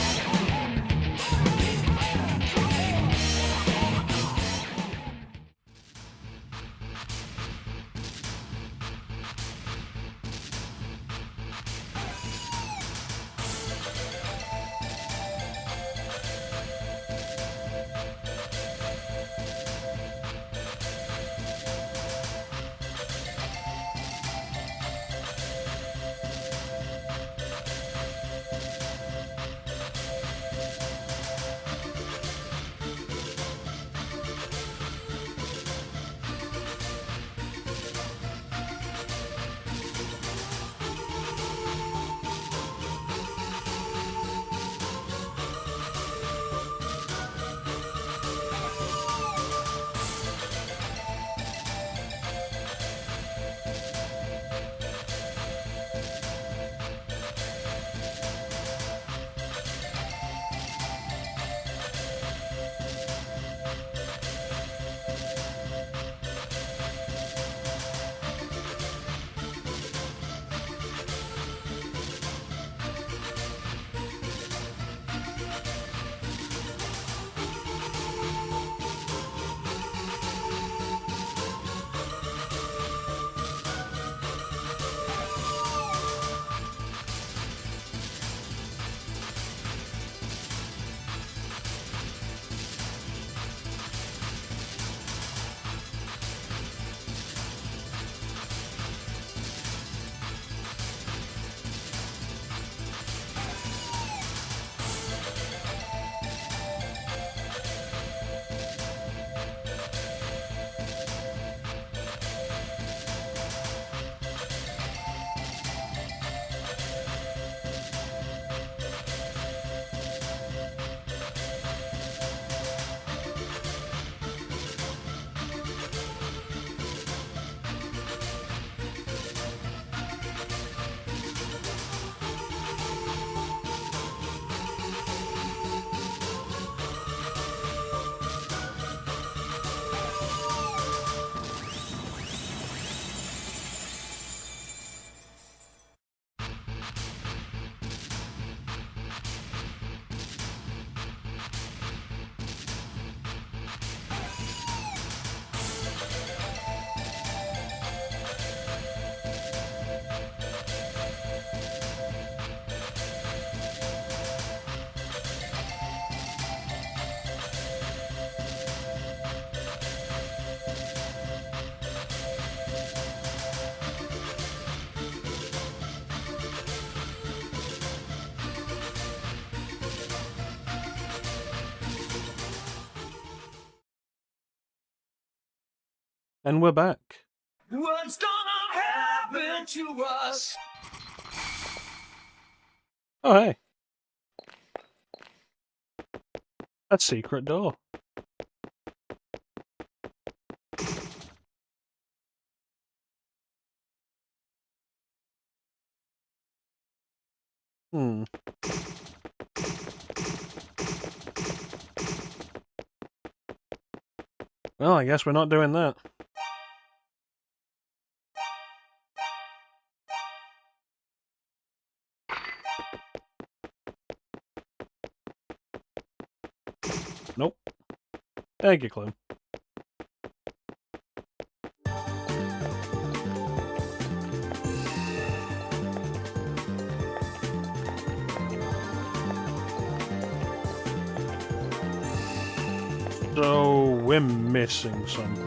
And we're back. What's gonna happen to us? Oh, hey. A secret door. Hmm. Well, I guess we're not doing that. Nope. Thank you, Clue. So, we're missing something.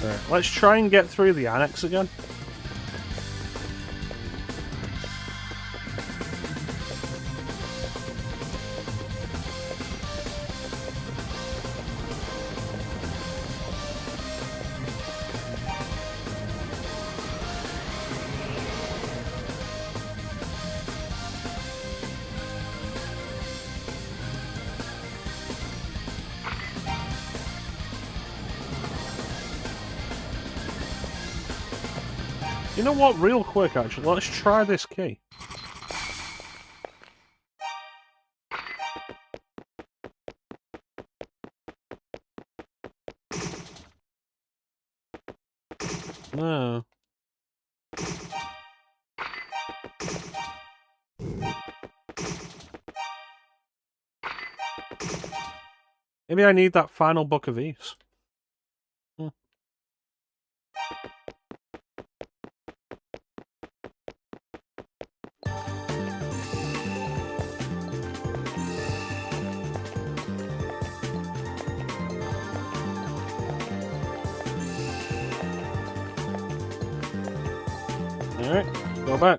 Right, let's try and get through the annex again. You know what? Real quick, actually, let's try this key. No. Maybe I need that final book of Eves. Alright, go back.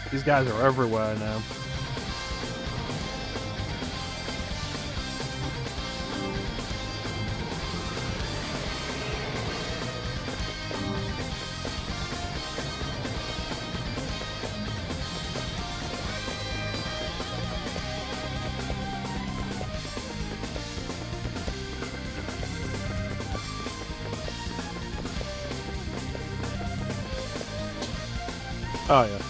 These guys are everywhere now. Oh, yeah.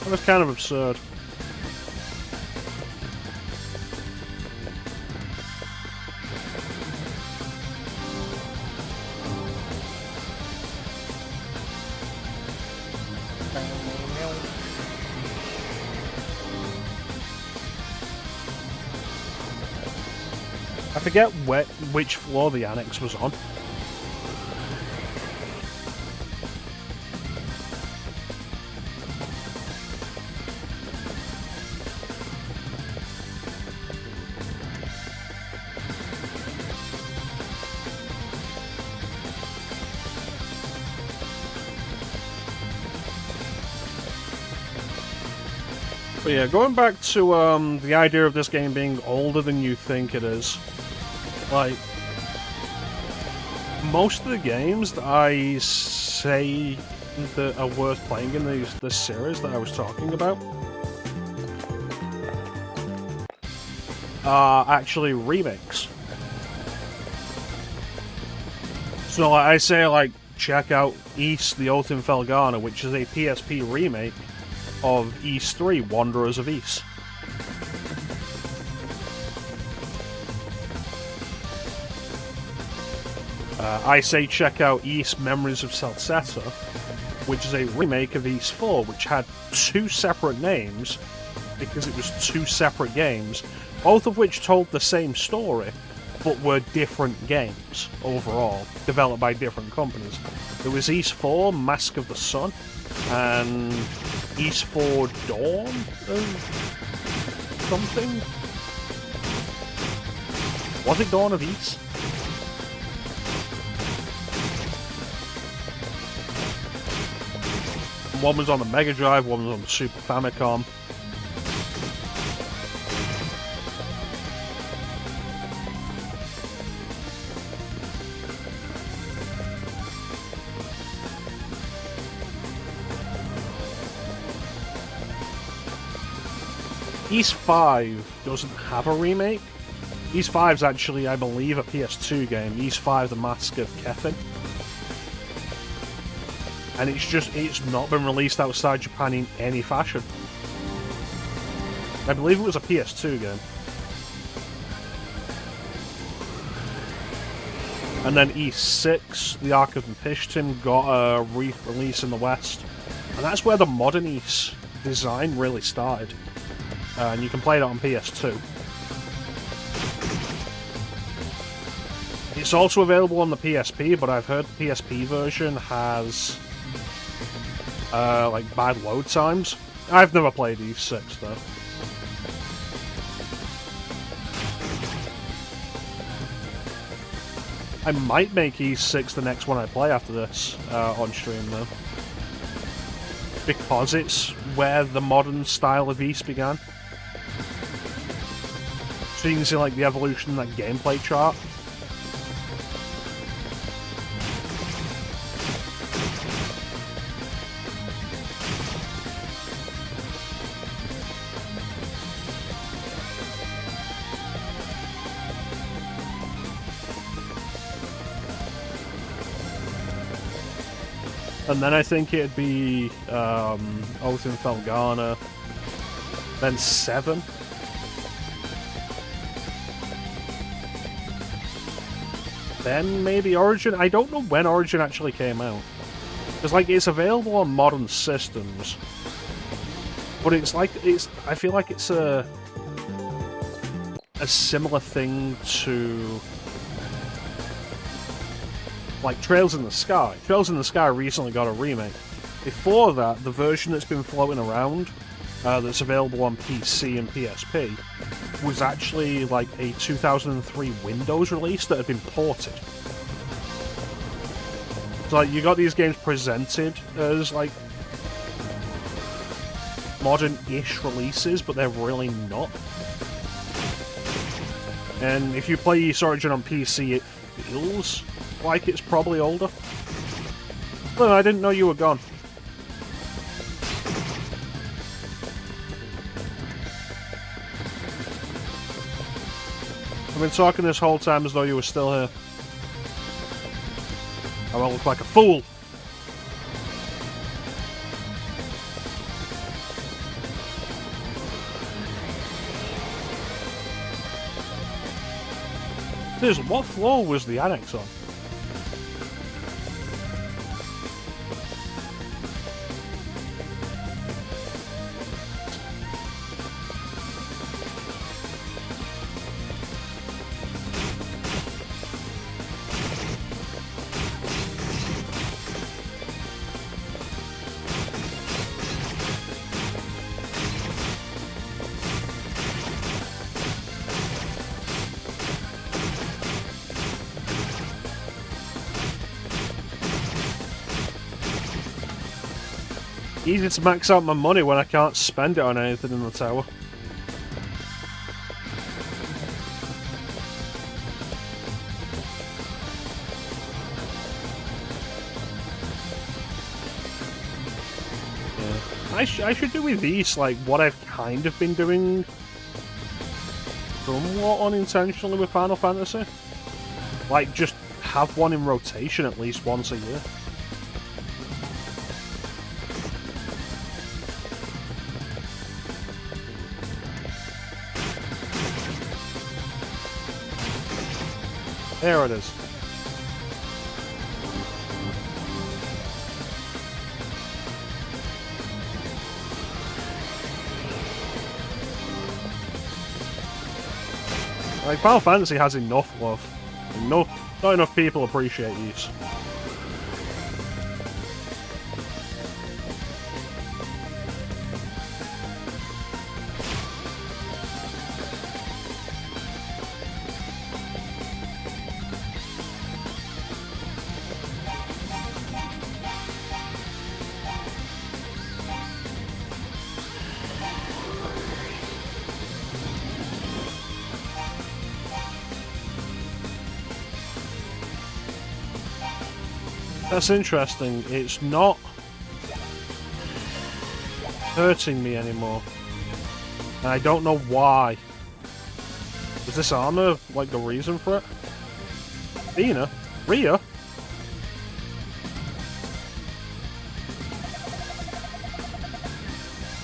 That was kind of absurd. I forget which floor the annex was on. But yeah, going back to the idea of this game being older than you think it is, like, most of the games that I say that are worth playing in this series that I was talking about are actually remakes. So like, I say, like, check out Ys the Oath in Felghana, which is a PSP remake of Ys 3, Wanderers of Ys. I say check out Ys Memories of Celceta, which is a remake of Ys 4, which had two separate names, because it was two separate games, both of which told the same story, but were different games overall, developed by different companies. There was Ys 4, Mask of the Sun, and Ys 4 Dawn of something? Was it Dawn of Ys? One was on the Mega Drive, one was on the Super Famicom. Ys 5 doesn't have a remake. Ys 5 is actually, I believe, a PS2 game. Ys 5 The Mask of Kefin. And it's not been released outside Japan in any fashion. I believe it was a PS2 game. And then Ys 6, The Ark of Pishtim, got a re-release in the West. And that's where the modern Ys design really started. And you can play it on PS2. It's also available on the PSP, but I've heard the PSP version has like bad load times. I've never played Ys 6 though. I might make Ys 6 the next one I play after this on stream though, because it's where the modern style of Ys began. So you can see like the evolution in that gameplay chart. And then I think it'd be Oath in Felghana, then 7. Then maybe Origin. I don't know when Origin actually came out. Because like it's available on modern systems. But it's like I feel like it's a similar thing to like Trails in the Sky. Trails in the Sky recently got a remake. Before that, the version that's been floating around, that's available on PC and PSP, was actually like a 2003 Windows release that had been ported. So like, you got these games presented as like modern-ish releases, but they're really not. And if you play Ys Origin on PC, it feels like it's probably older. But I didn't know you were gone. I've been talking this whole time as though you were still here. I will look like a fool. What floor was the annex on? Easy to max out my money when I can't spend it on anything in the tower. I should do with these, like, what I've kind of been doing somewhat unintentionally with Final Fantasy. Like, just have one in rotation at least once a year. There it is. Like, Final Fantasy has enough love. Not enough people appreciate these. That's interesting. It's not hurting me anymore. And I don't know why. Is this armor, like, the reason for it? Dina? Rhea?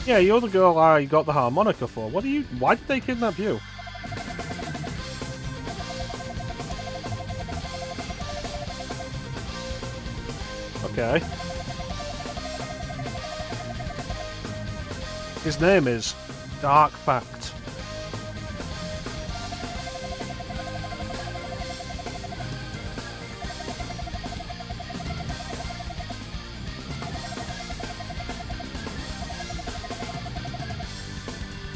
Yeah, you're the girl I got the harmonica for. Why did they kidnap you? Okay. His name is Dark Fact.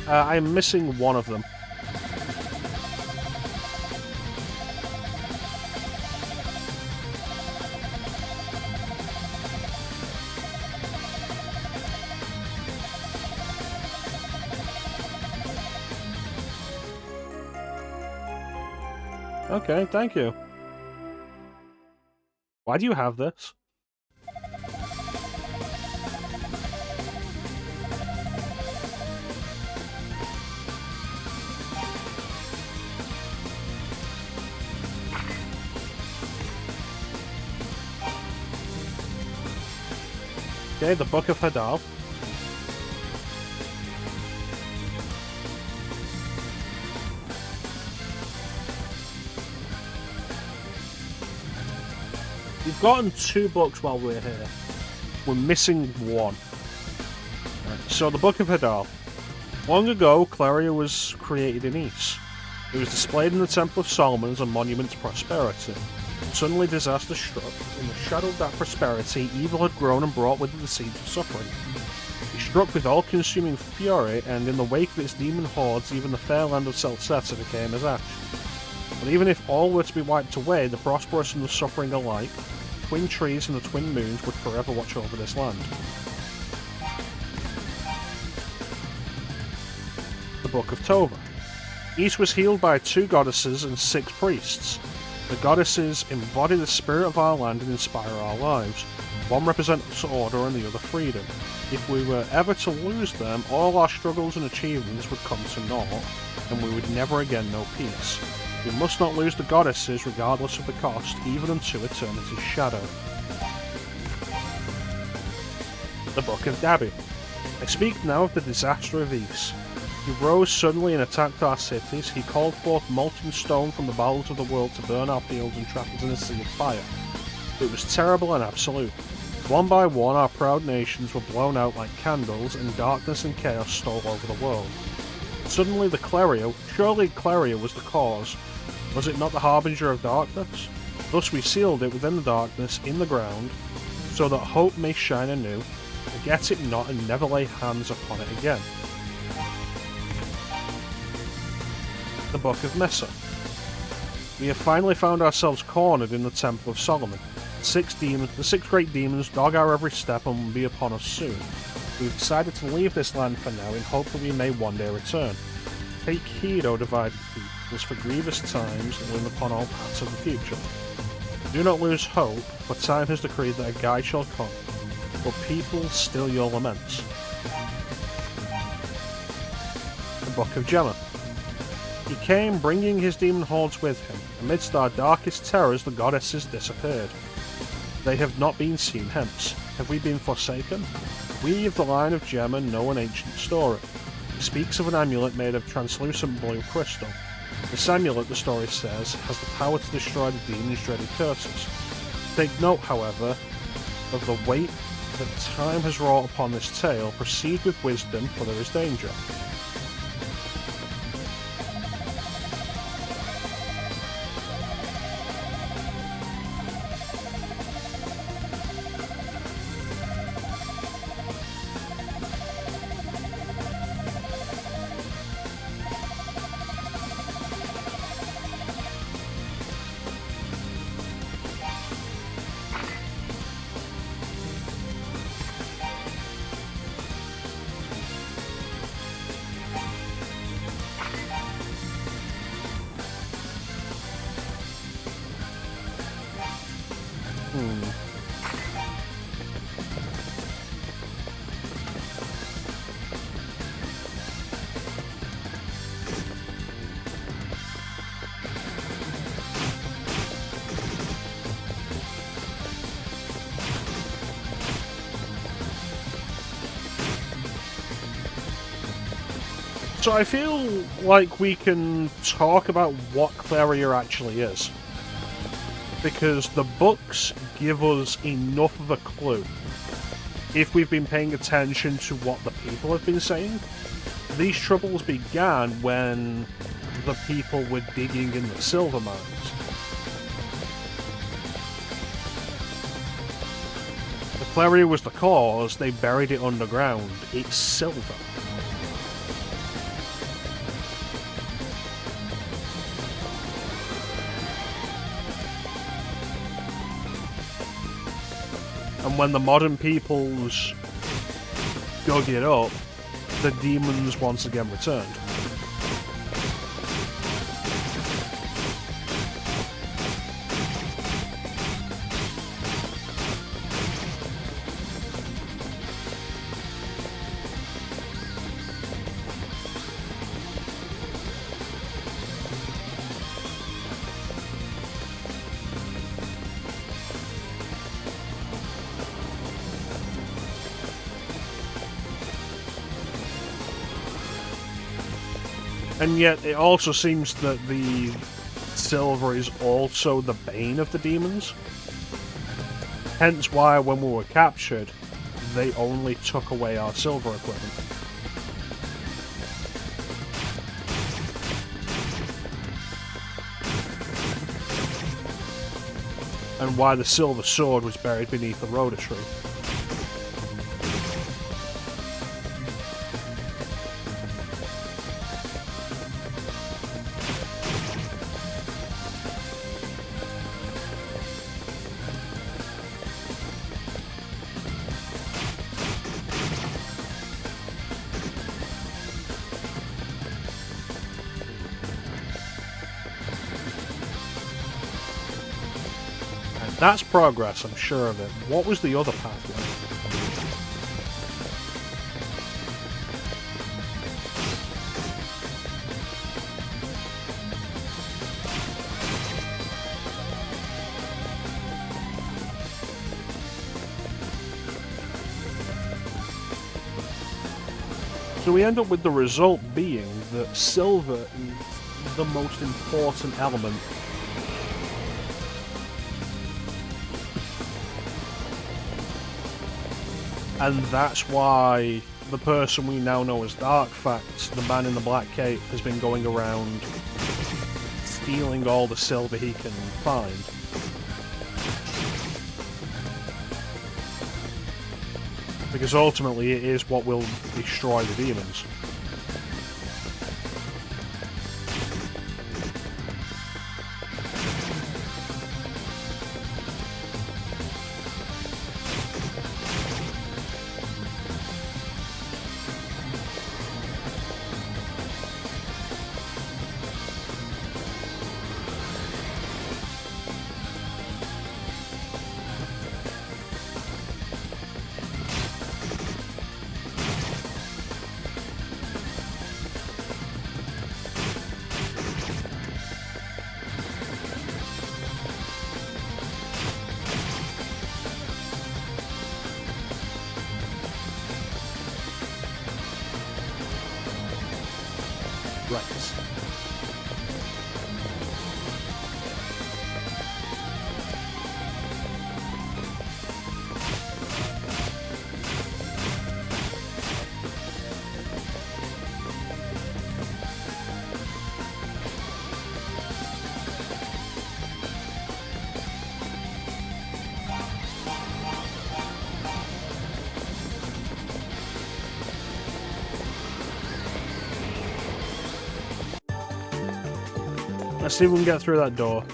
I'm missing one of them. Okay, thank you. Why do you have this? Okay, the Book of Hadal. We've gotten 2 books while we're here. We're missing 1. Right, so the Book of Hadal. Long ago, Cleria was created in Ys. It was displayed in the Temple of Solomon as a monument to prosperity. Suddenly disaster struck. In the shadow of that prosperity, evil had grown and brought with it the seeds of suffering. It struck with all-consuming fury, and in the wake of its demon hordes, even the fair land of Seltseta became as ash. But even if all were to be wiped away, the prosperous and the suffering alike, the twin trees and the twin moons would forever watch over this land. The Book of Tova. Ys was healed by 2 goddesses and 6 priests. The goddesses embody the spirit of our land and inspire our lives. One represents order and the other freedom. If we were ever to lose them, all our struggles and achievements would come to naught, and we would never again know peace. We must not lose the goddesses regardless of the cost, even unto eternity's shadow. The Book of Dabi. I speak now of the disaster of Ys. He rose suddenly and attacked our cities. He called forth molten stone from the bowels of the world to burn our fields and trap us in a sea of fire. It was terrible and absolute. One by one, our proud nations were blown out like candles, and darkness and chaos stole over the world. Suddenly the Clerio, surely Clerio was the cause. Was it not the harbinger of darkness? Thus we sealed it within the darkness, in the ground, so that hope may shine anew. Forget it not and never lay hands upon it again. The Book of Mesa. We have finally found ourselves cornered in the Temple of Solomon. The six great demons dog our every step and will be upon us soon. We've decided to leave this land for now in hope that we may one day return. Take heed, O divided peoples, for grievous times loom upon all paths of the future. Do not lose hope, for time has decreed that a guide shall come, but people still your laments. The Book of Gemma. He came, bringing his demon hordes with him. Amidst our darkest terrors, the goddesses disappeared. They have not been seen hence. Have we been forsaken? We of the line of Gemma know an ancient story. It speaks of an amulet made of translucent blue crystal. This amulet, the story says, has the power to destroy the demon's dreaded curses. Take note, however, of the weight that time has wrought upon this tale. Proceed with wisdom, for there is danger. So I feel like we can talk about what Claria actually is. Because the books give us enough of a clue. If we've been paying attention to what the people have been saying, these troubles began when the people were digging in the silver mines. If Claria was the cause, they buried it underground. It's silver. And when the modern peoples dug it up, the demons once again returned. And yet, it also seems that the silver is also the bane of the demons. Hence why, when we were captured, they only took away our silver equipment. And why the silver sword was buried beneath the Rhoda tree. That's progress, I'm sure of it. What was the other pathway? So we end up with the result being that silver is the most important element. And that's why the person we now know as Darkfact, the man in the black cape, has been going around stealing all the silver he can find. Because ultimately it is what will destroy the demons. Let's see if we can get through that door.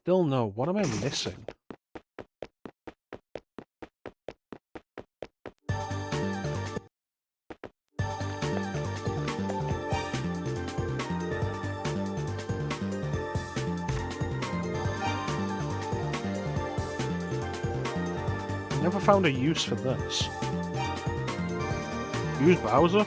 Still no. What am I missing? Never found a use for this. Use Bowser?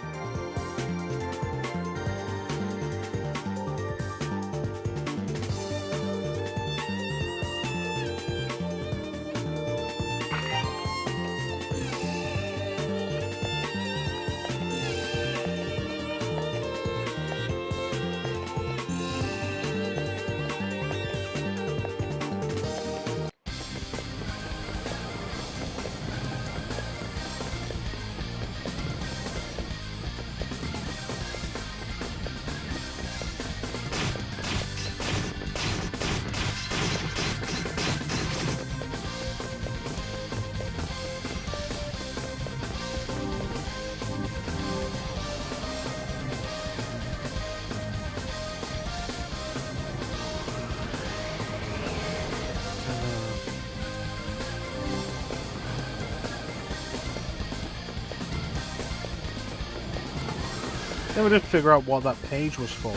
Never did figure out what that page was for.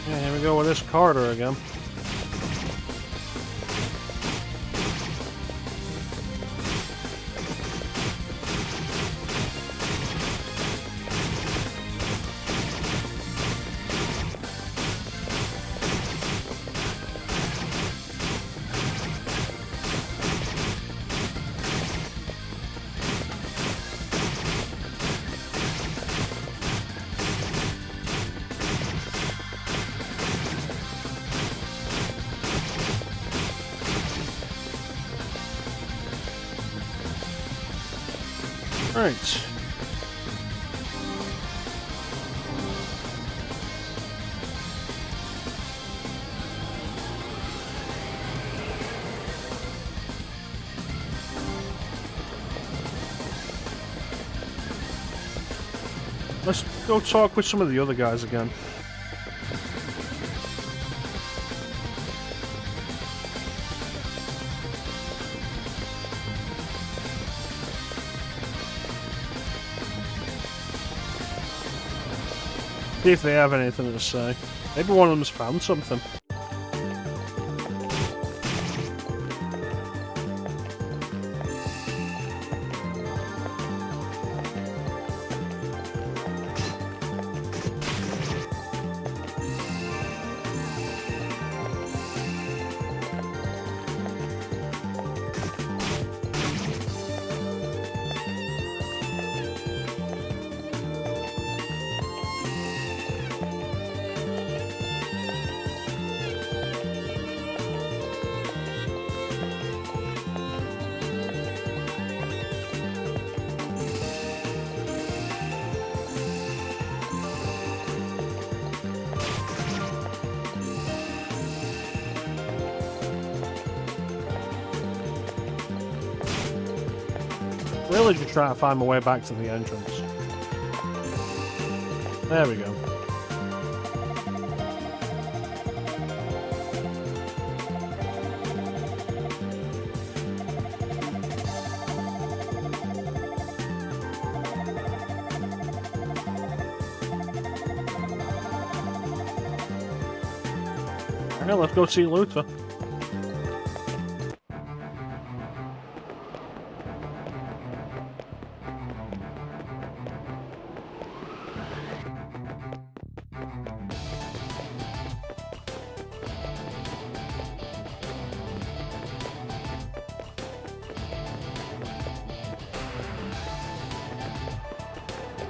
Yeah, here we go with this corridor again. Right. Let's go talk with some of the other guys again. See if they have anything to say. Maybe one of them's found something. Really just trying to find my way back to the entrance. There we go. Alright, let's go see Luther.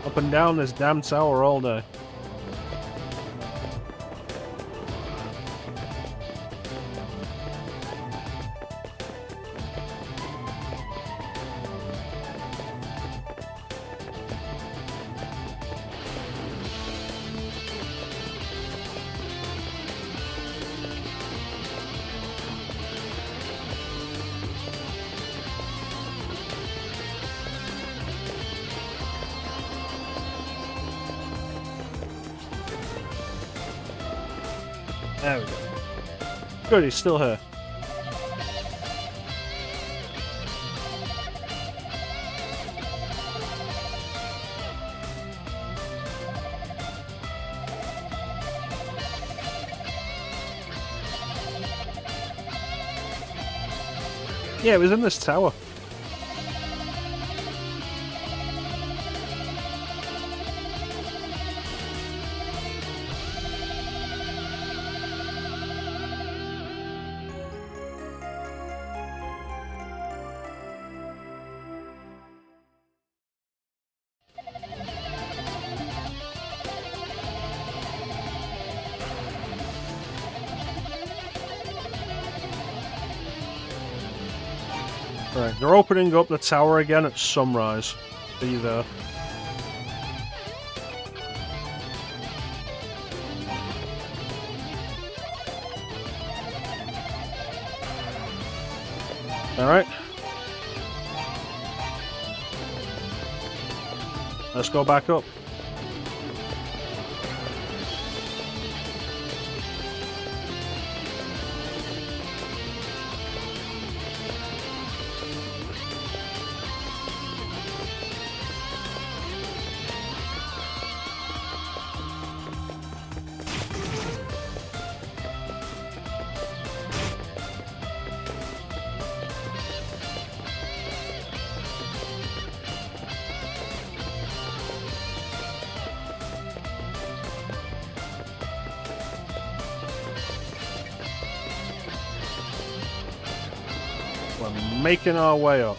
Up and down this damn tower all day. There we go. Good, he's still here. Yeah, it was in this tower. Right, they're opening up the tower again at sunrise. Be there. Alright. Let's go back up. We're making our way up.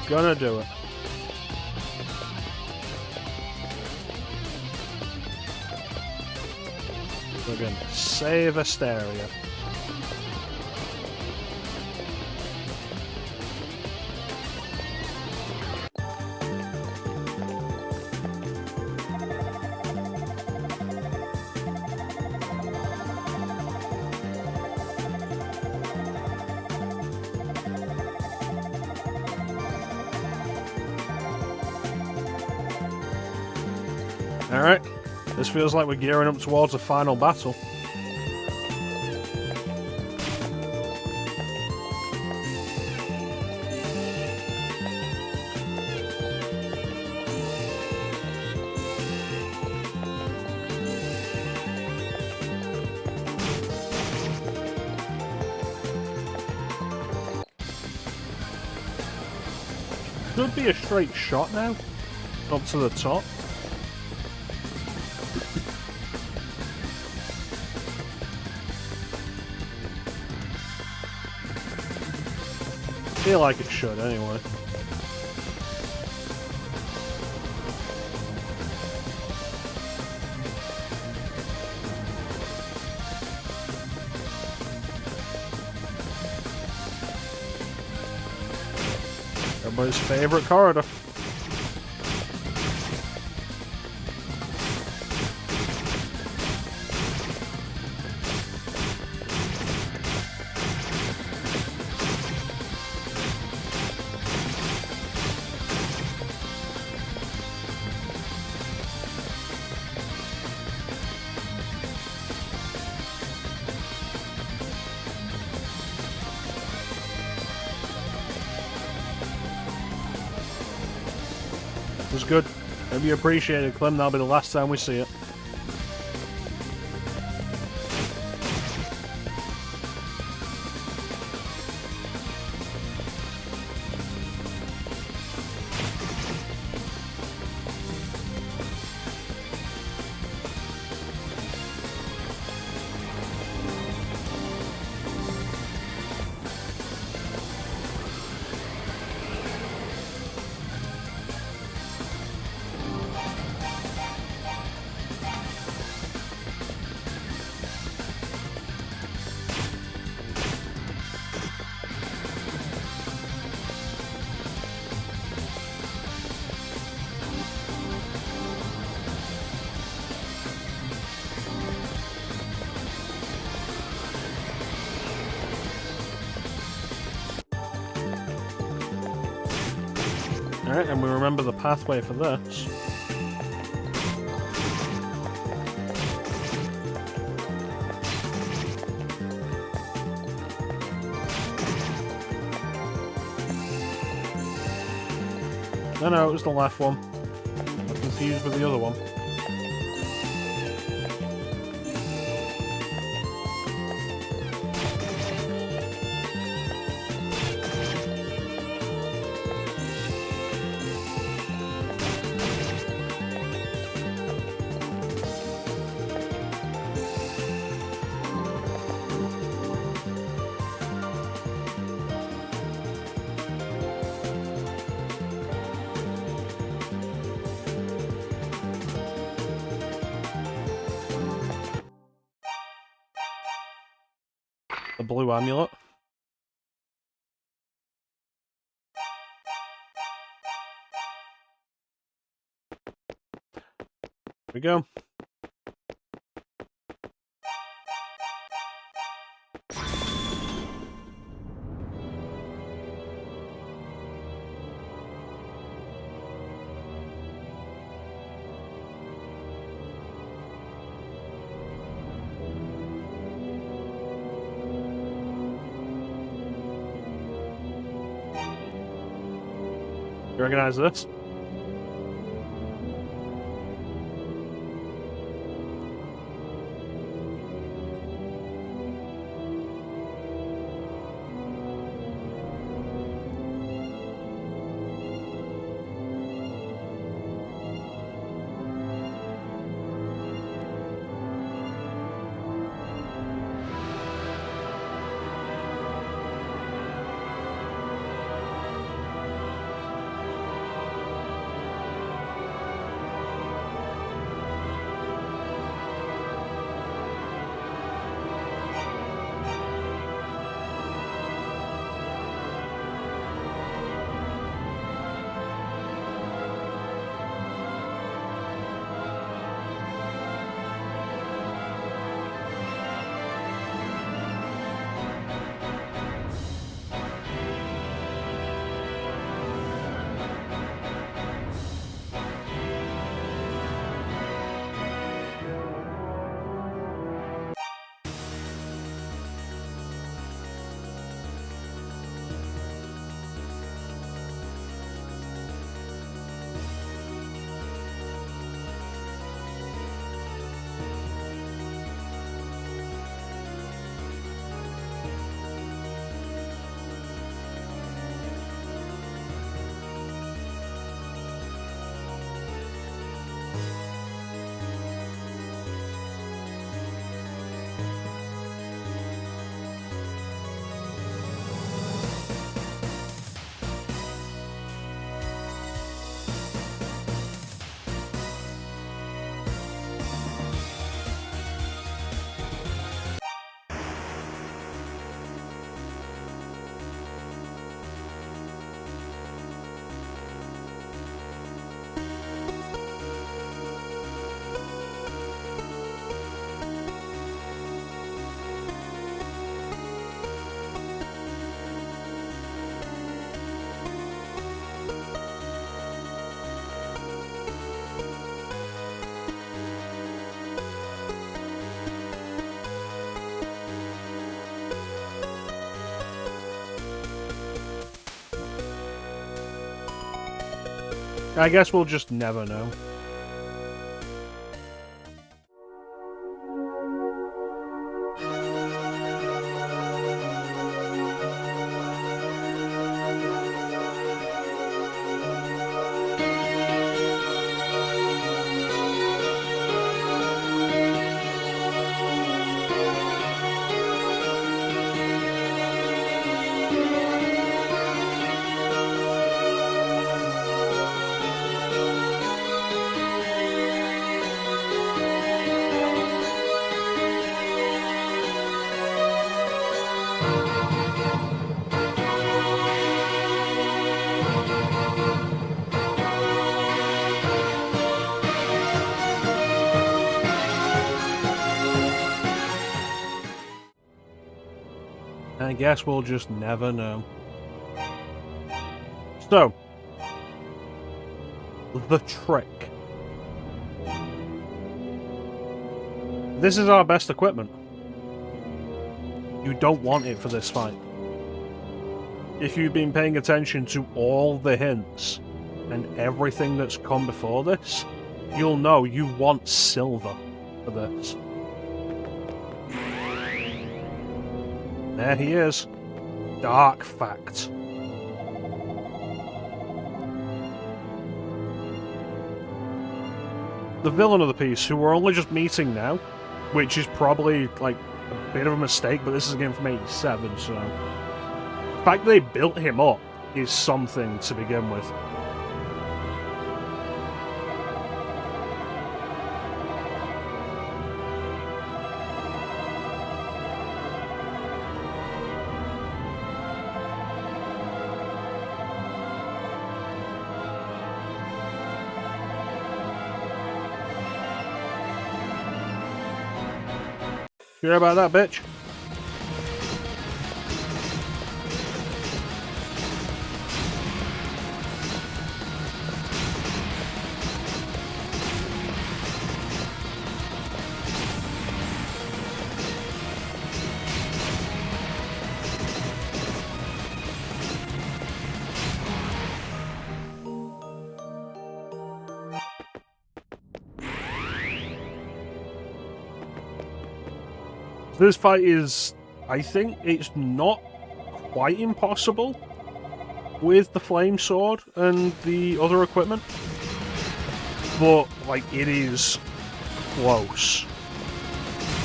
We're gonna do it. We're gonna save Asteria. Alright, this feels like we're gearing up towards the final battle. Should be a straight shot now, up to the top. Feel like it should anyway. Everybody's favorite corridor. was good. Hope you appreciate it, Clem. That'll be the last time we see it. Alright, and we remember the pathway for this. No, it was the left one. I'm confused with the other one. The blue amulet. Here we go. You recognize this? I guess we'll just never know. I guess we'll just never know. So, the trick. This is our best equipment. You don't want it for this fight. If you've been paying attention to all the hints and everything that's come before this, you'll know you want silver for this. There he is. Dark fact. The villain of the piece, who we're only just meeting now, which is probably, like, a bit of a mistake, but this is a game from 87, so... The fact they built him up is something to begin with. You hear about that, bitch? This fight is, I think, it's not quite impossible with the flame sword and the other equipment, but, like, it is close.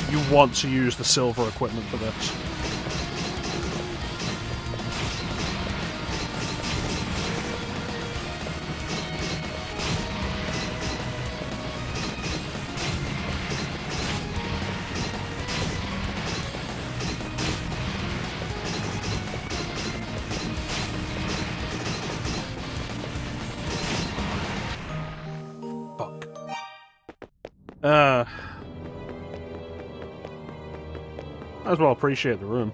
You want to use the silver equipment for this. Might as well appreciate the room.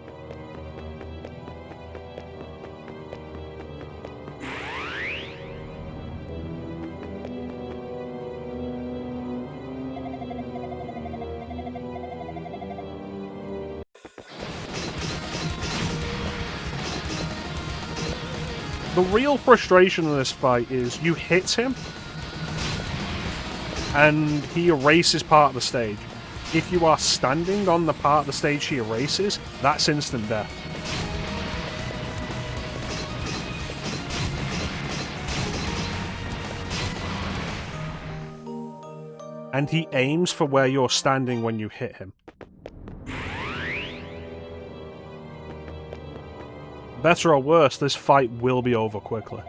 The real frustration in this fight is you hit him and he erases part of the stage. If you are standing on the part of the stage he erases, that's instant death. And he aims for where you're standing when you hit him. Better or worse, this fight will be over quickly.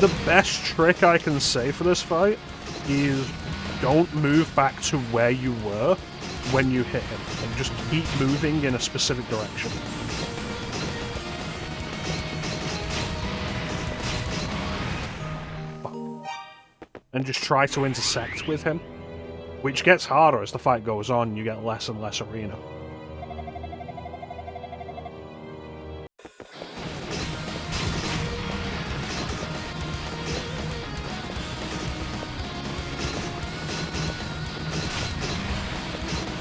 The best trick I can say for this fight is don't move back to where you were when you hit him, and just keep moving in a specific direction. and just try to intersect with him, which gets harder as the fight goes on. You get less and less arena.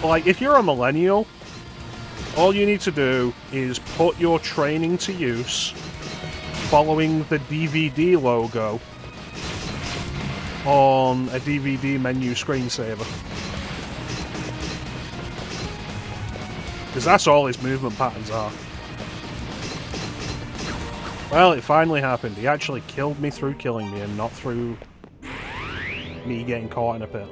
Like, if you're a millennial, all you need to do is put your training to use following the DVD logo on a DVD menu screensaver. Because that's all his movement patterns are. Well, it finally happened. He actually killed me through killing me and not through me getting caught in a pit.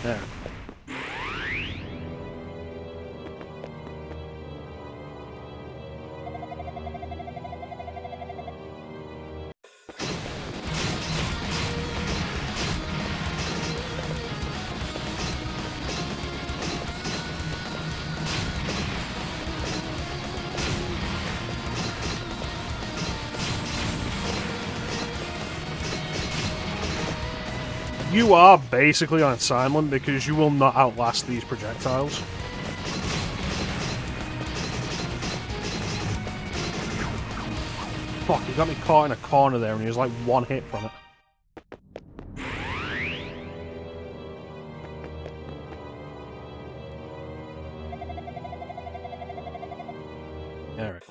There. You are basically on assignment because you will not outlast these projectiles. Fuck, he got me caught in a corner there and he was like one hit from it. Alright.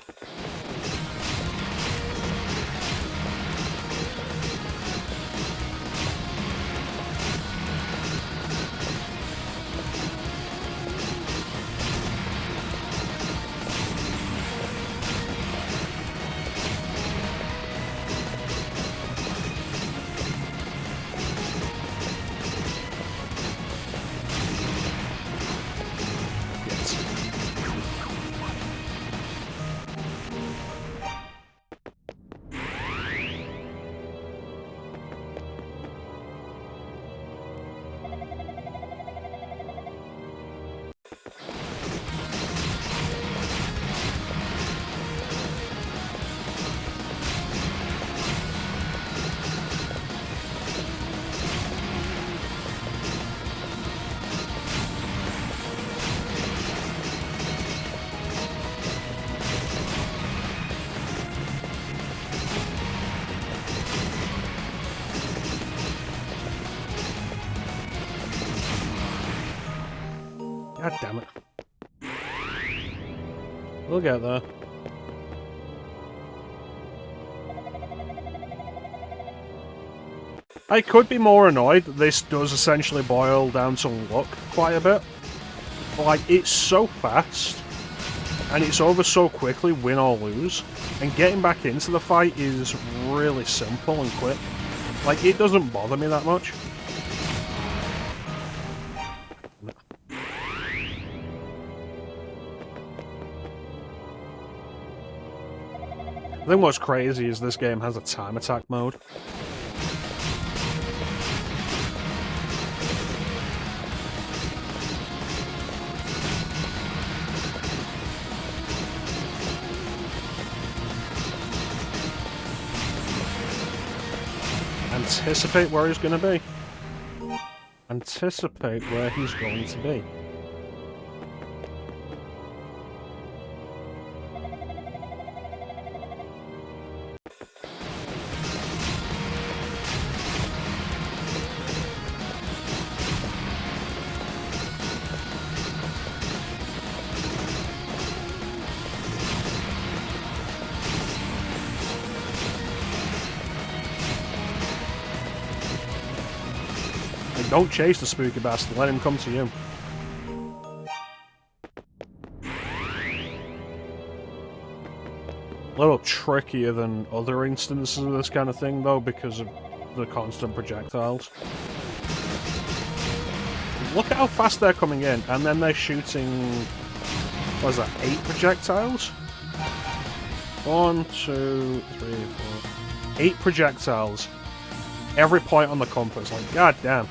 God damn it. We'll get there. I could be more annoyed that this does essentially boil down to luck quite a bit. But, like, it's so fast, and it's over so quickly, win or lose, and getting back into the fight is really simple and quick. Like, it doesn't bother me that much. I think what's crazy is this game has a time attack mode. Anticipate where he's going to be. Anticipate where he's going to be. Don't chase the spooky bastard, let him come to you. A little trickier than other instances of this kind of thing, though, because of the constant projectiles. Look at how fast they're coming in, and then they're shooting... what is that, 8 projectiles? 1, 2, 3, 4... 8 projectiles. Every point on the compass, like, god damn.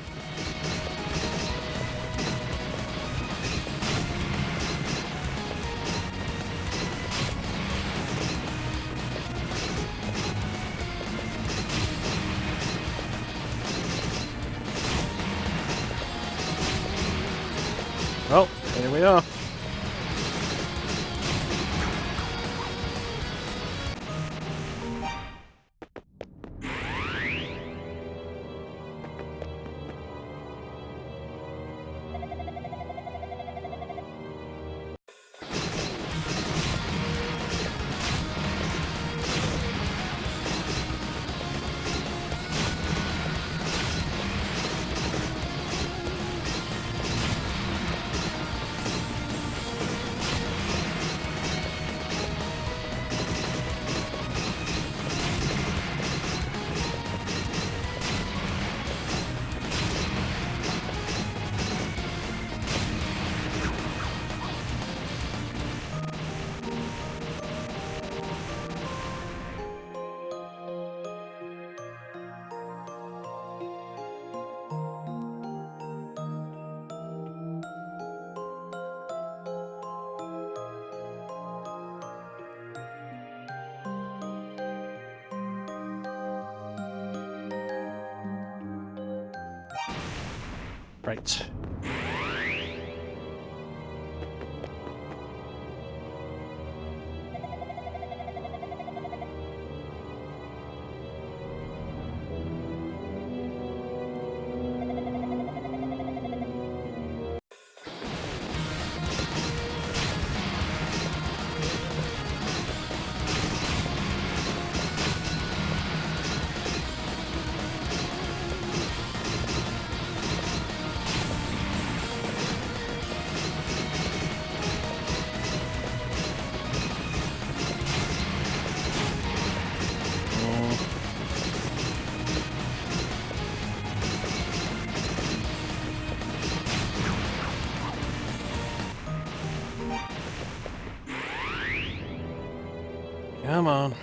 Well, here we are. Right. Come on.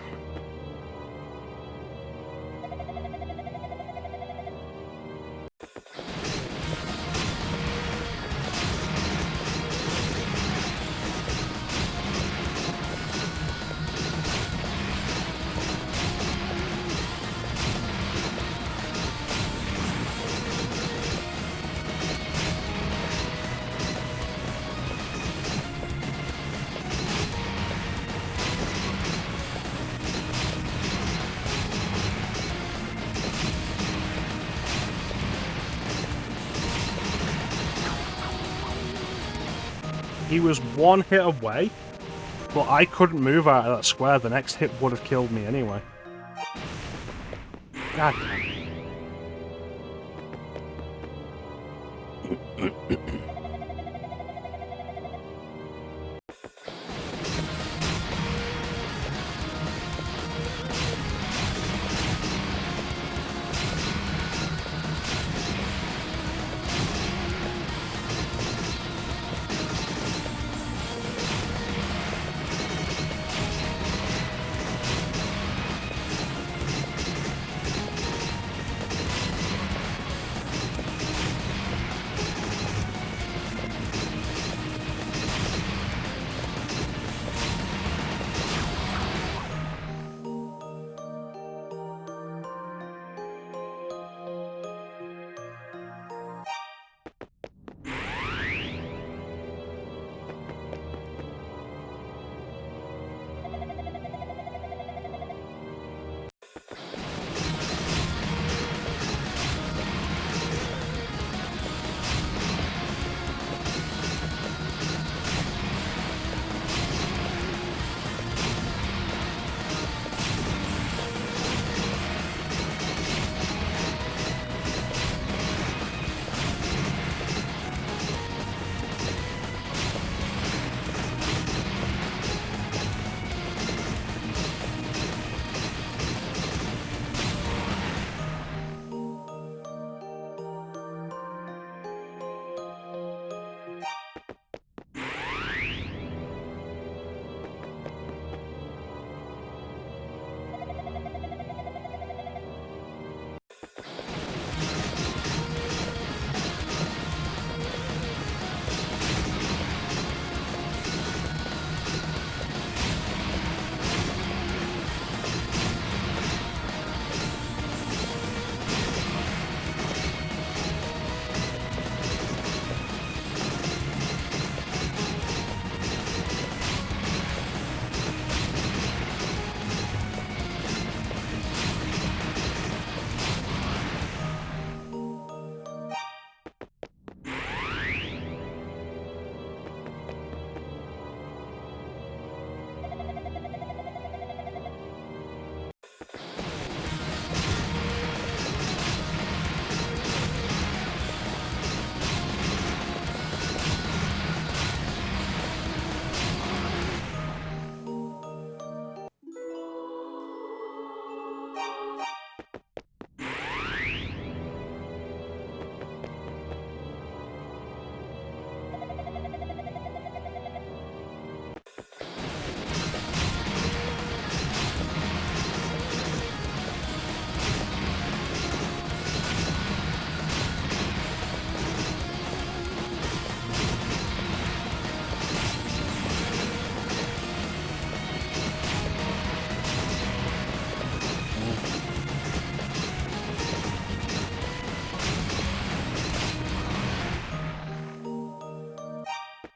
He was one hit away, but I couldn't move out of that square. The next hit would have killed me anyway. God damn.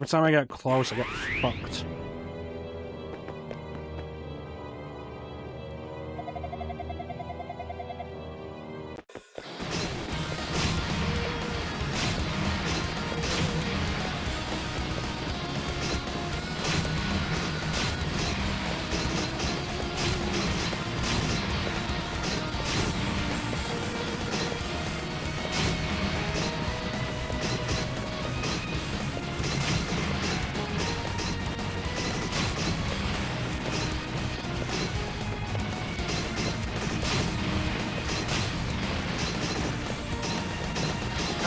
Every time I get close, I get fucked.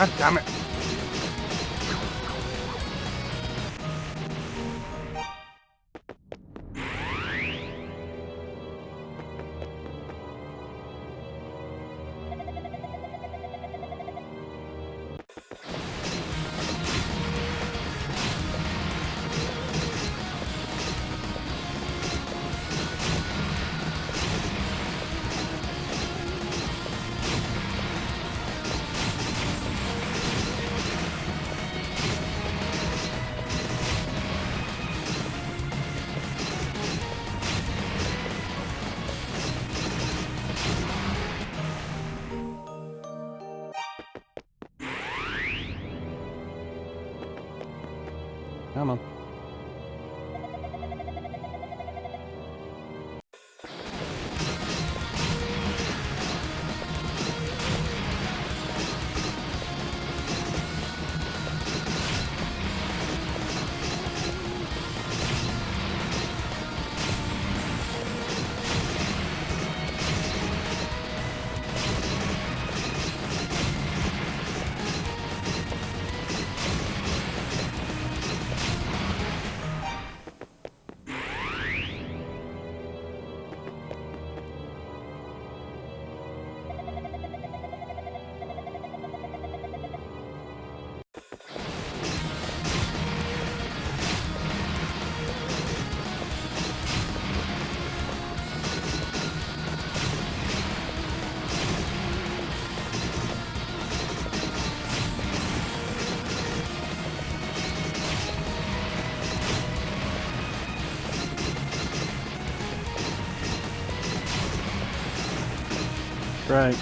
God damn it. Come on. Right.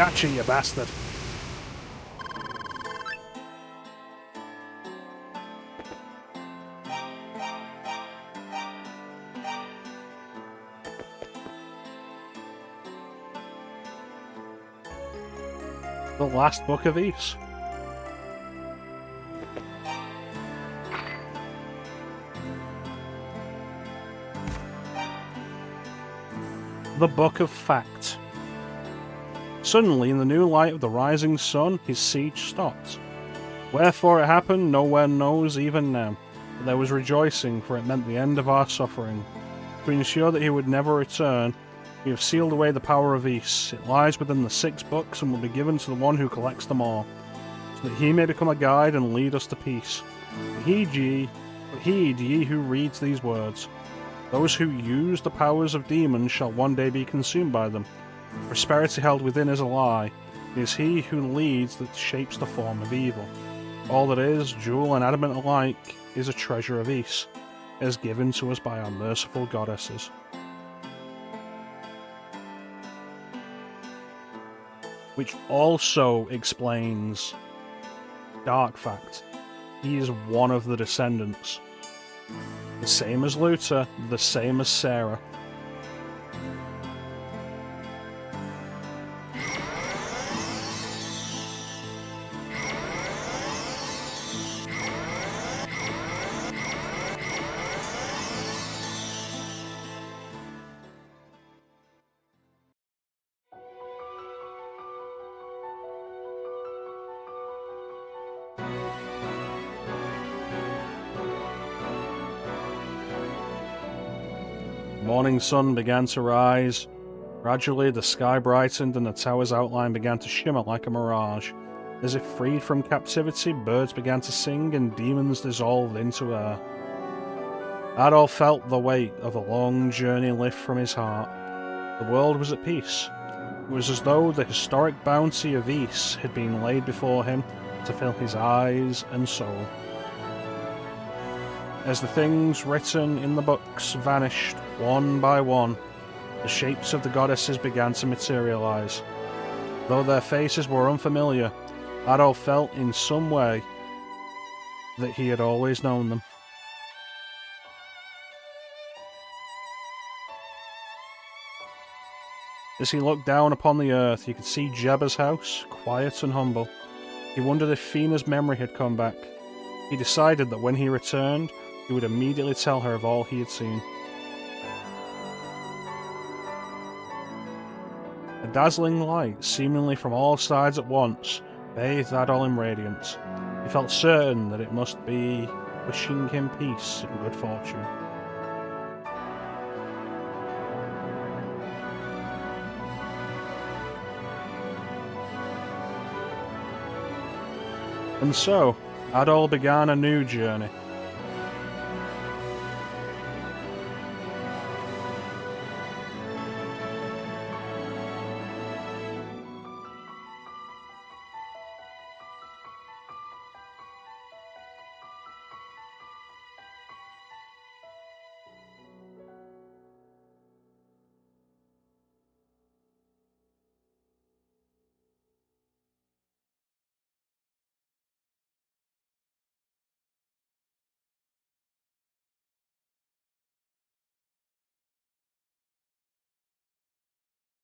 Catch you bastard. The last book of Ys. The Book of Fact. Suddenly, in the new light of the rising sun, his siege stopped. Wherefore it happened, no one knows even now. But there was rejoicing, for it meant the end of our suffering. To ensure that he would never return, we have sealed away the power of Ys. It lies within the 6 books and will be given to the one who collects them all, so that he may become a guide and lead us to peace. Heed ye who reads these words. Those who use the powers of demons shall one day be consumed by them. Prosperity held within is a lie. It is he who leads that shapes the form of evil. All that is, jewel and adamant alike, is a treasure of Ys, as given to us by our merciful goddesses. Which also explains Dark Fact. He is one of the descendants. The same as Luther, the same as Sarah. The morning sun began to rise. Gradually, the sky brightened and the tower's outline began to shimmer like a mirage. As if freed from captivity, birds began to sing and demons dissolved into air. Adolf felt the weight of a long journey lift from his heart. The world was at peace. It was as though the historic bounty of Ys had been laid before him to fill his eyes and soul. As the things written in the books vanished one by one, the shapes of the goddesses began to materialize. Though their faces were unfamiliar, Adolf felt in some way that he had always known them. As he looked down upon the earth, he could see Jebba's house, quiet and humble. He wondered if Fina's memory had come back. He decided that when he returned, he would immediately tell her of all he had seen. A dazzling light, seemingly from all sides at once, bathed Adol in radiance. He felt certain that it must be wishing him peace and good fortune. And so, Adol began a new journey.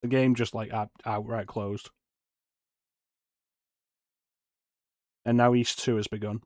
The game just like outright closed. And now Ys 2 has begun.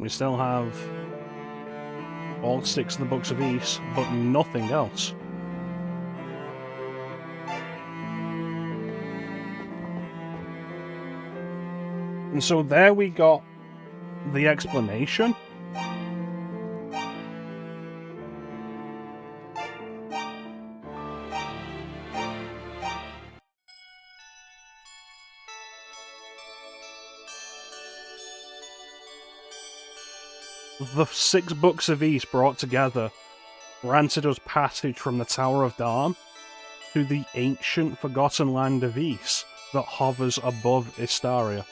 We still have all 6 of the Books of East, but nothing else. And so there we got the explanation. The 6 Books of East brought together granted us passage from the Tower of Darm to the ancient forgotten land of East that hovers above Istaria.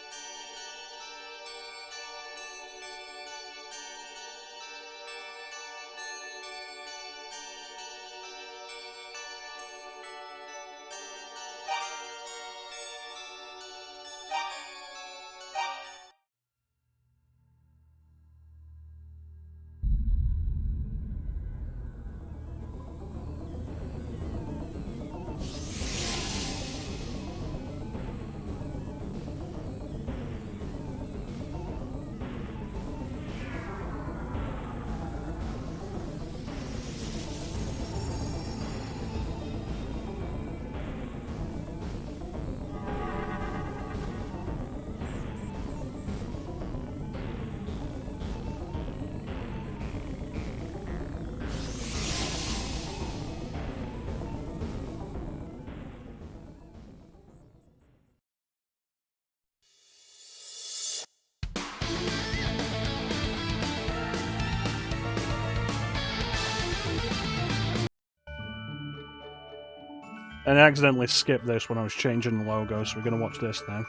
And I accidentally skipped this when I was changing the logo, so we're going to watch this now.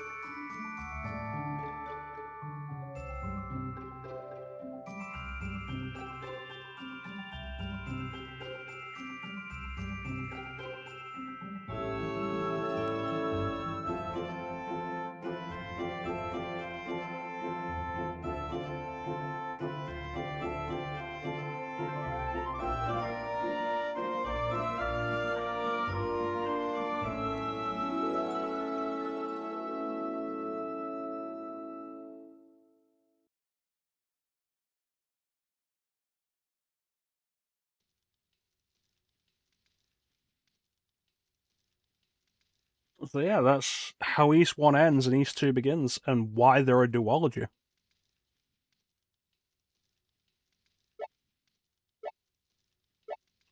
So yeah, that's how East 1 ends and East 2 begins, and why they're a duology.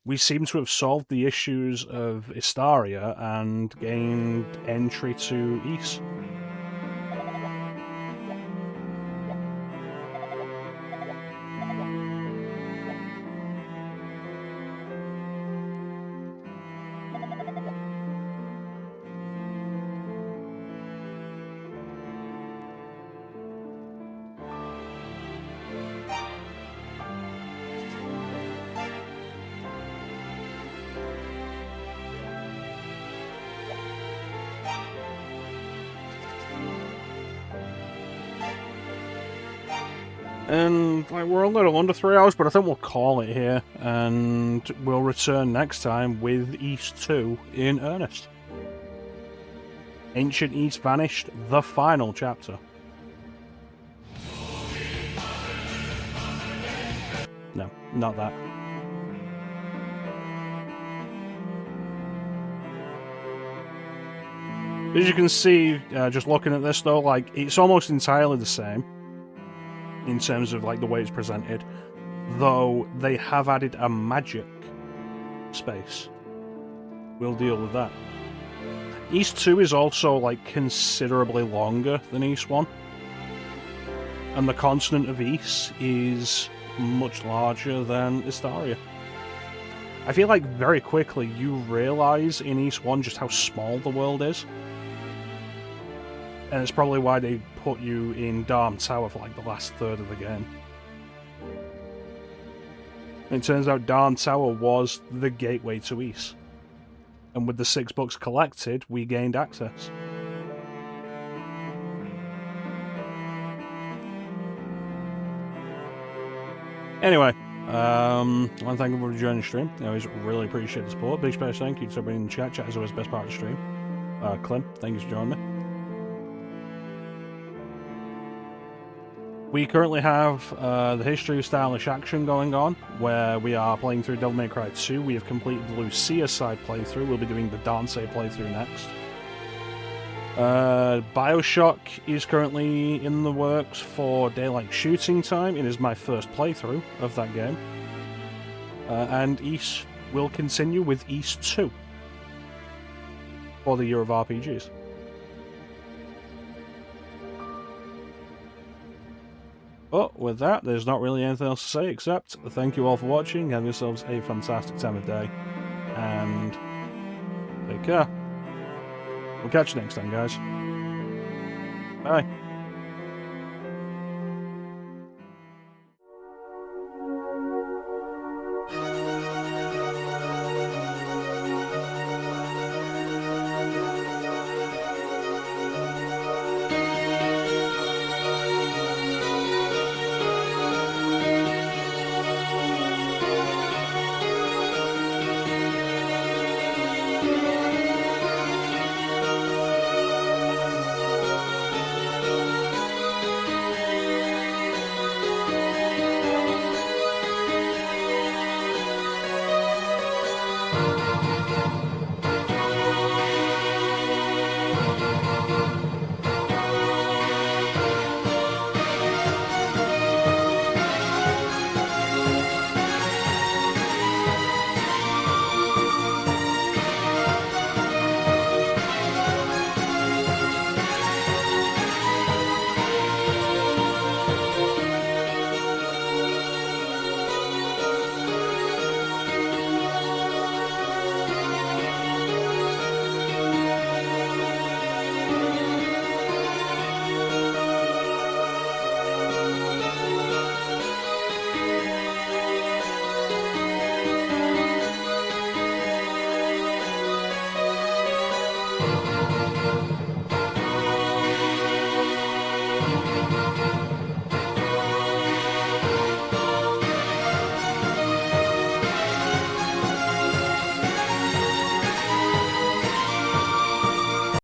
We seem to have solved the issues of Istaria and gained entry to East. And like, we're a little under 3 hours, but I think we'll call it here, and we'll return next time with East 2 in earnest. Ancient East Vanished, the final chapter. No, not that. As you can see, just looking at this though, like, it's almost entirely the same in terms of like the way it's presented, though they have added a magic space. We'll deal with that. East 2 is also like considerably longer than East 1, and the continent of East is much larger than Istaria. I feel like very quickly you realise in East 1 just how small the world is. And it's probably why they put you in Darm Tower for like the last third of the game. It turns out Darm Tower was the gateway to East. And with the 6 books collected, we gained access. Anyway, I want to thank everyone for joining the stream. I always really appreciate the support. Big special thank you to everybody in the chat. Chat is always the best part of the stream. Clem, thank you for joining me. We currently have the History of Stylish Action going on, where we are playing through Devil May Cry 2. We have completed the Lucia side playthrough. We'll be doing the Dante playthrough next. Bioshock is currently in the works for Daylight Shooting Time. It is my first playthrough of that game. And Ys will continue with Ys 2 for the Year of RPGs. But with that, there's not really anything else to say except thank you all for watching, have yourselves a fantastic time of day, and take care. We'll catch you next time, guys. Bye.